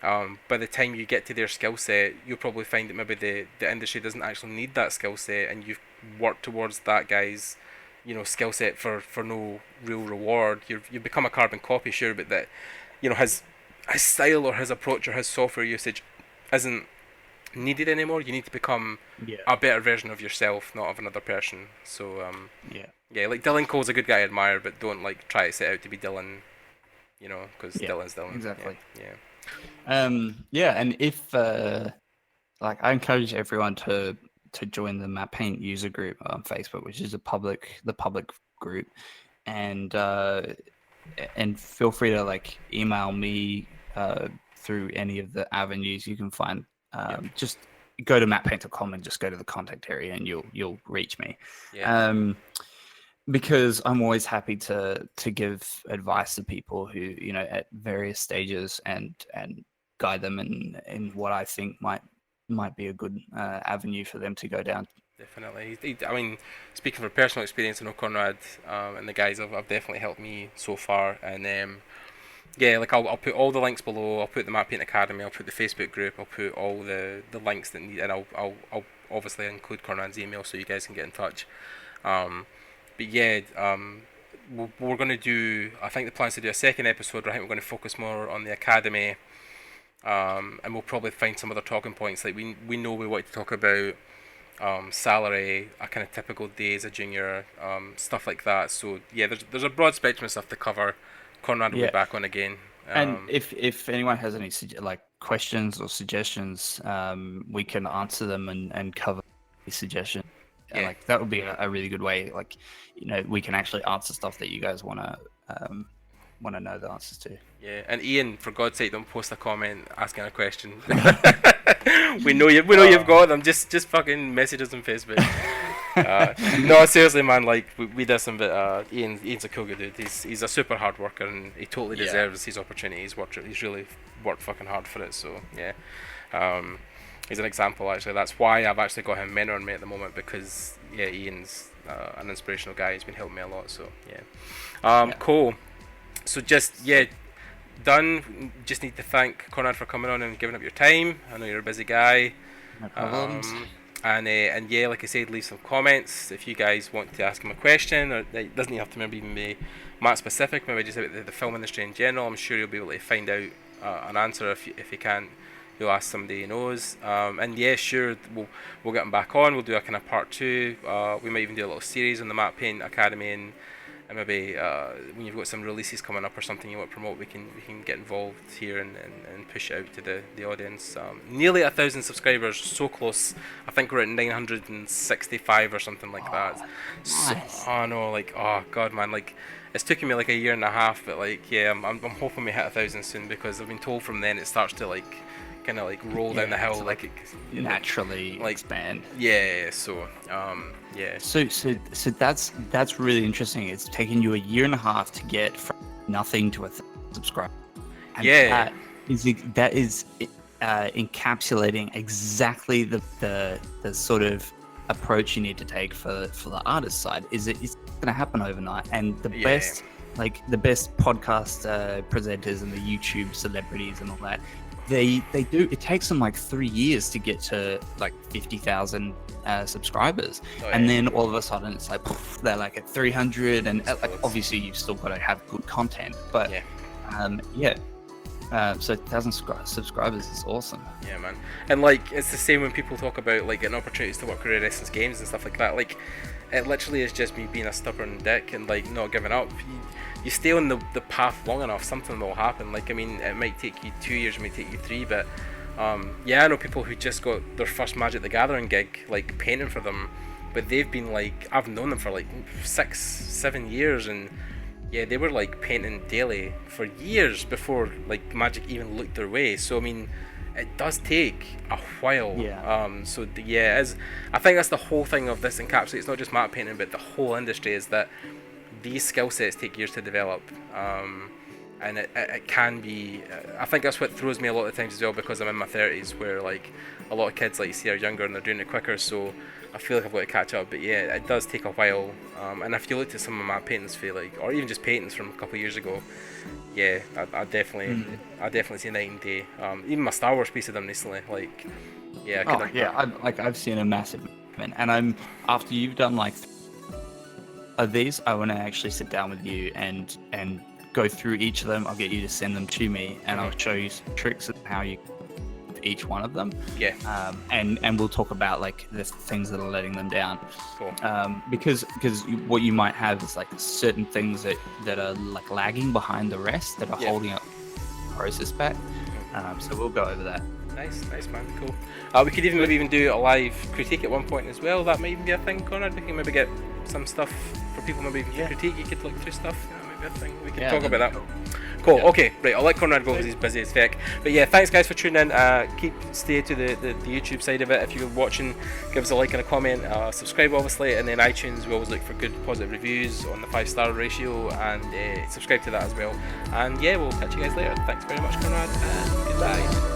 Speaker 1: by the time you get to their skill set, you'll probably find that maybe the industry doesn't actually need that skill set, and you've worked towards that guy's, skill set for no real reward. You've become a carbon copy, sure, but that, his style or his approach or his software usage isn't needed anymore. You need to become
Speaker 2: Yeah.
Speaker 1: a better version of yourself, not of another person. So
Speaker 2: Yeah.
Speaker 1: yeah, like Dylan Cole's a good guy I admire, but don't like try to set out to be Dylan, because
Speaker 2: Yeah,
Speaker 1: Dylan's Dylan.
Speaker 2: exactly.
Speaker 1: Yeah.
Speaker 2: Yeah, and if like I encourage everyone to join the Matte Paint user group on Facebook, which is the public group, and feel free to like email me through any of the avenues you can find. Just go to mattepaint.com and just go to the contact area, and you'll reach me.
Speaker 1: Yeah.
Speaker 2: Because I'm always happy to give advice to people who, at various stages, and guide them in what I think might be a good avenue for them to go down.
Speaker 1: Definitely. I mean, speaking from personal experience, I know Conrad and the guys have definitely helped me so far. And yeah, like I'll put all the links below. I'll put the Matte Paint Academy. I'll put the Facebook group. I'll put all the links that need, and I'll obviously include Conrad's email so you guys can get in touch. But yeah, we're going to do. I think the plan is to do a second episode where I think we're going to focus more on the academy. And we'll probably find some other talking points. Like we know we want to talk about salary, a kind of typical day as a junior, stuff like that. So yeah, there's a broad spectrum of stuff to cover. Conrad will be back on again.
Speaker 2: And if anyone has any questions or suggestions, we can answer them and cover the suggestion.
Speaker 1: Yeah.
Speaker 2: Like that would be a really good way. Like, we can actually answer stuff that you guys want to know the answers to.
Speaker 1: Yeah, and Ian, for God's sake, don't post a comment asking a question. we know you've got them. Just fucking message us on Facebook. No, seriously, man. Like we did some, but Ian's a cool good dude. He's a super hard worker, and he totally deserves his opportunity. He's really worked fucking hard for it. So yeah, he's an example. Actually, that's why I've actually got him mentoring me at the moment, because yeah, Ian's an inspirational guy. He's been helping me a lot. So yeah, cool. So done. Just need to thank Conrad for coming on and giving up your time. I know you're a busy guy.
Speaker 2: No problems.
Speaker 1: And yeah, like I said, leave some comments if you guys want to ask him a question, or it doesn't have to maybe even be Matt specific, maybe just about the film industry in general. I'm sure you'll be able to find out an answer. If you can't, you'll ask somebody who knows. And yeah, sure, we'll get him back on. We'll do a kind of part 2. We might even do a little series on the Matte Paint Academy, and maybe when you've got some releases coming up or something you want to promote, we can get involved here and push it out to the audience. Nearly 1,000 subscribers, so close. I think we're at 965 or something like that.
Speaker 2: Nice.
Speaker 1: So, oh god, man, like it's taken me like a year and a half, but like yeah, I'm hoping we hit 1,000 soon, because I've been told from then it starts to like kind of like roll down the hill, like it
Speaker 2: naturally expand.
Speaker 1: Yeah, so yeah.
Speaker 2: So that's really interesting. It's taken you a year and a half to get from nothing to 1,000 subscribers. And that is encapsulating exactly the sort of approach you need to take for the artist side. It's going to happen overnight, and the best podcast presenters and the YouTube celebrities and all that, they do. It takes them like 3 years to get to like 50,000 subscribers, and then all of a sudden it's like poof, they're like at 300, and like obviously you've still got to have good content, but so 1,000 subscribers is awesome.
Speaker 1: Yeah, man. And like it's the same when people talk about like getting opportunities to work with Red Essence Games and stuff like that. Like it literally is just me being a stubborn dick and like not giving up. You stay on the path long enough, something will happen. Like I mean, it might take you 2 years, it might take you 3, but yeah, I know people who just got their first Magic the Gathering gig, like painting for them, but they've been like, I've known them for like 6-7 years, and yeah, they were like painting daily for years before like Magic even looked their way. So I mean, it does take a while. So I think that's the whole thing of this encapsulates. It's not just matte painting, but the whole industry is that these skill sets take years to develop. And it can be. I think that's what throws me a lot of times as well, because I'm in my 30s, where like a lot of kids like you see are younger and they're doing it quicker. So I feel like I've got to catch up, but yeah, it does take a while. And if you looked at some of my paintings for like, or even just paintings from a couple of years ago, yeah, I definitely see night and day. Even my Star Wars piece of them recently, like, yeah,
Speaker 2: I've seen a massive movement, and I'm after you've done like of these, I want to actually sit down with you and go through each of them. I'll get you to send them to me, and I'll show you some tricks of how you each one of them.
Speaker 1: Yeah.
Speaker 2: And we'll talk about like the things that are letting them down.
Speaker 1: Cool.
Speaker 2: Because what you might have is like certain things that are like lagging behind the rest that are holding up the process back. So we'll go over that.
Speaker 1: Nice man, cool. We could maybe even do a live critique at one point as well. That might even be a thing, Conrad. We can maybe get some stuff for people maybe even to critique. You could look through stuff, maybe a thing. We can talk about that. Cool. Yeah. Okay, right. I'll let Conrad go because he's busy as heck. But yeah, thanks guys for tuning in. Stay to the YouTube side of it. If you're watching, give us a like and a comment. Subscribe obviously, and then iTunes. We always look for good positive reviews on the 5-star ratio, and subscribe to that as well. And yeah, we'll catch you guys later. Thanks very much, Conrad, and goodbye.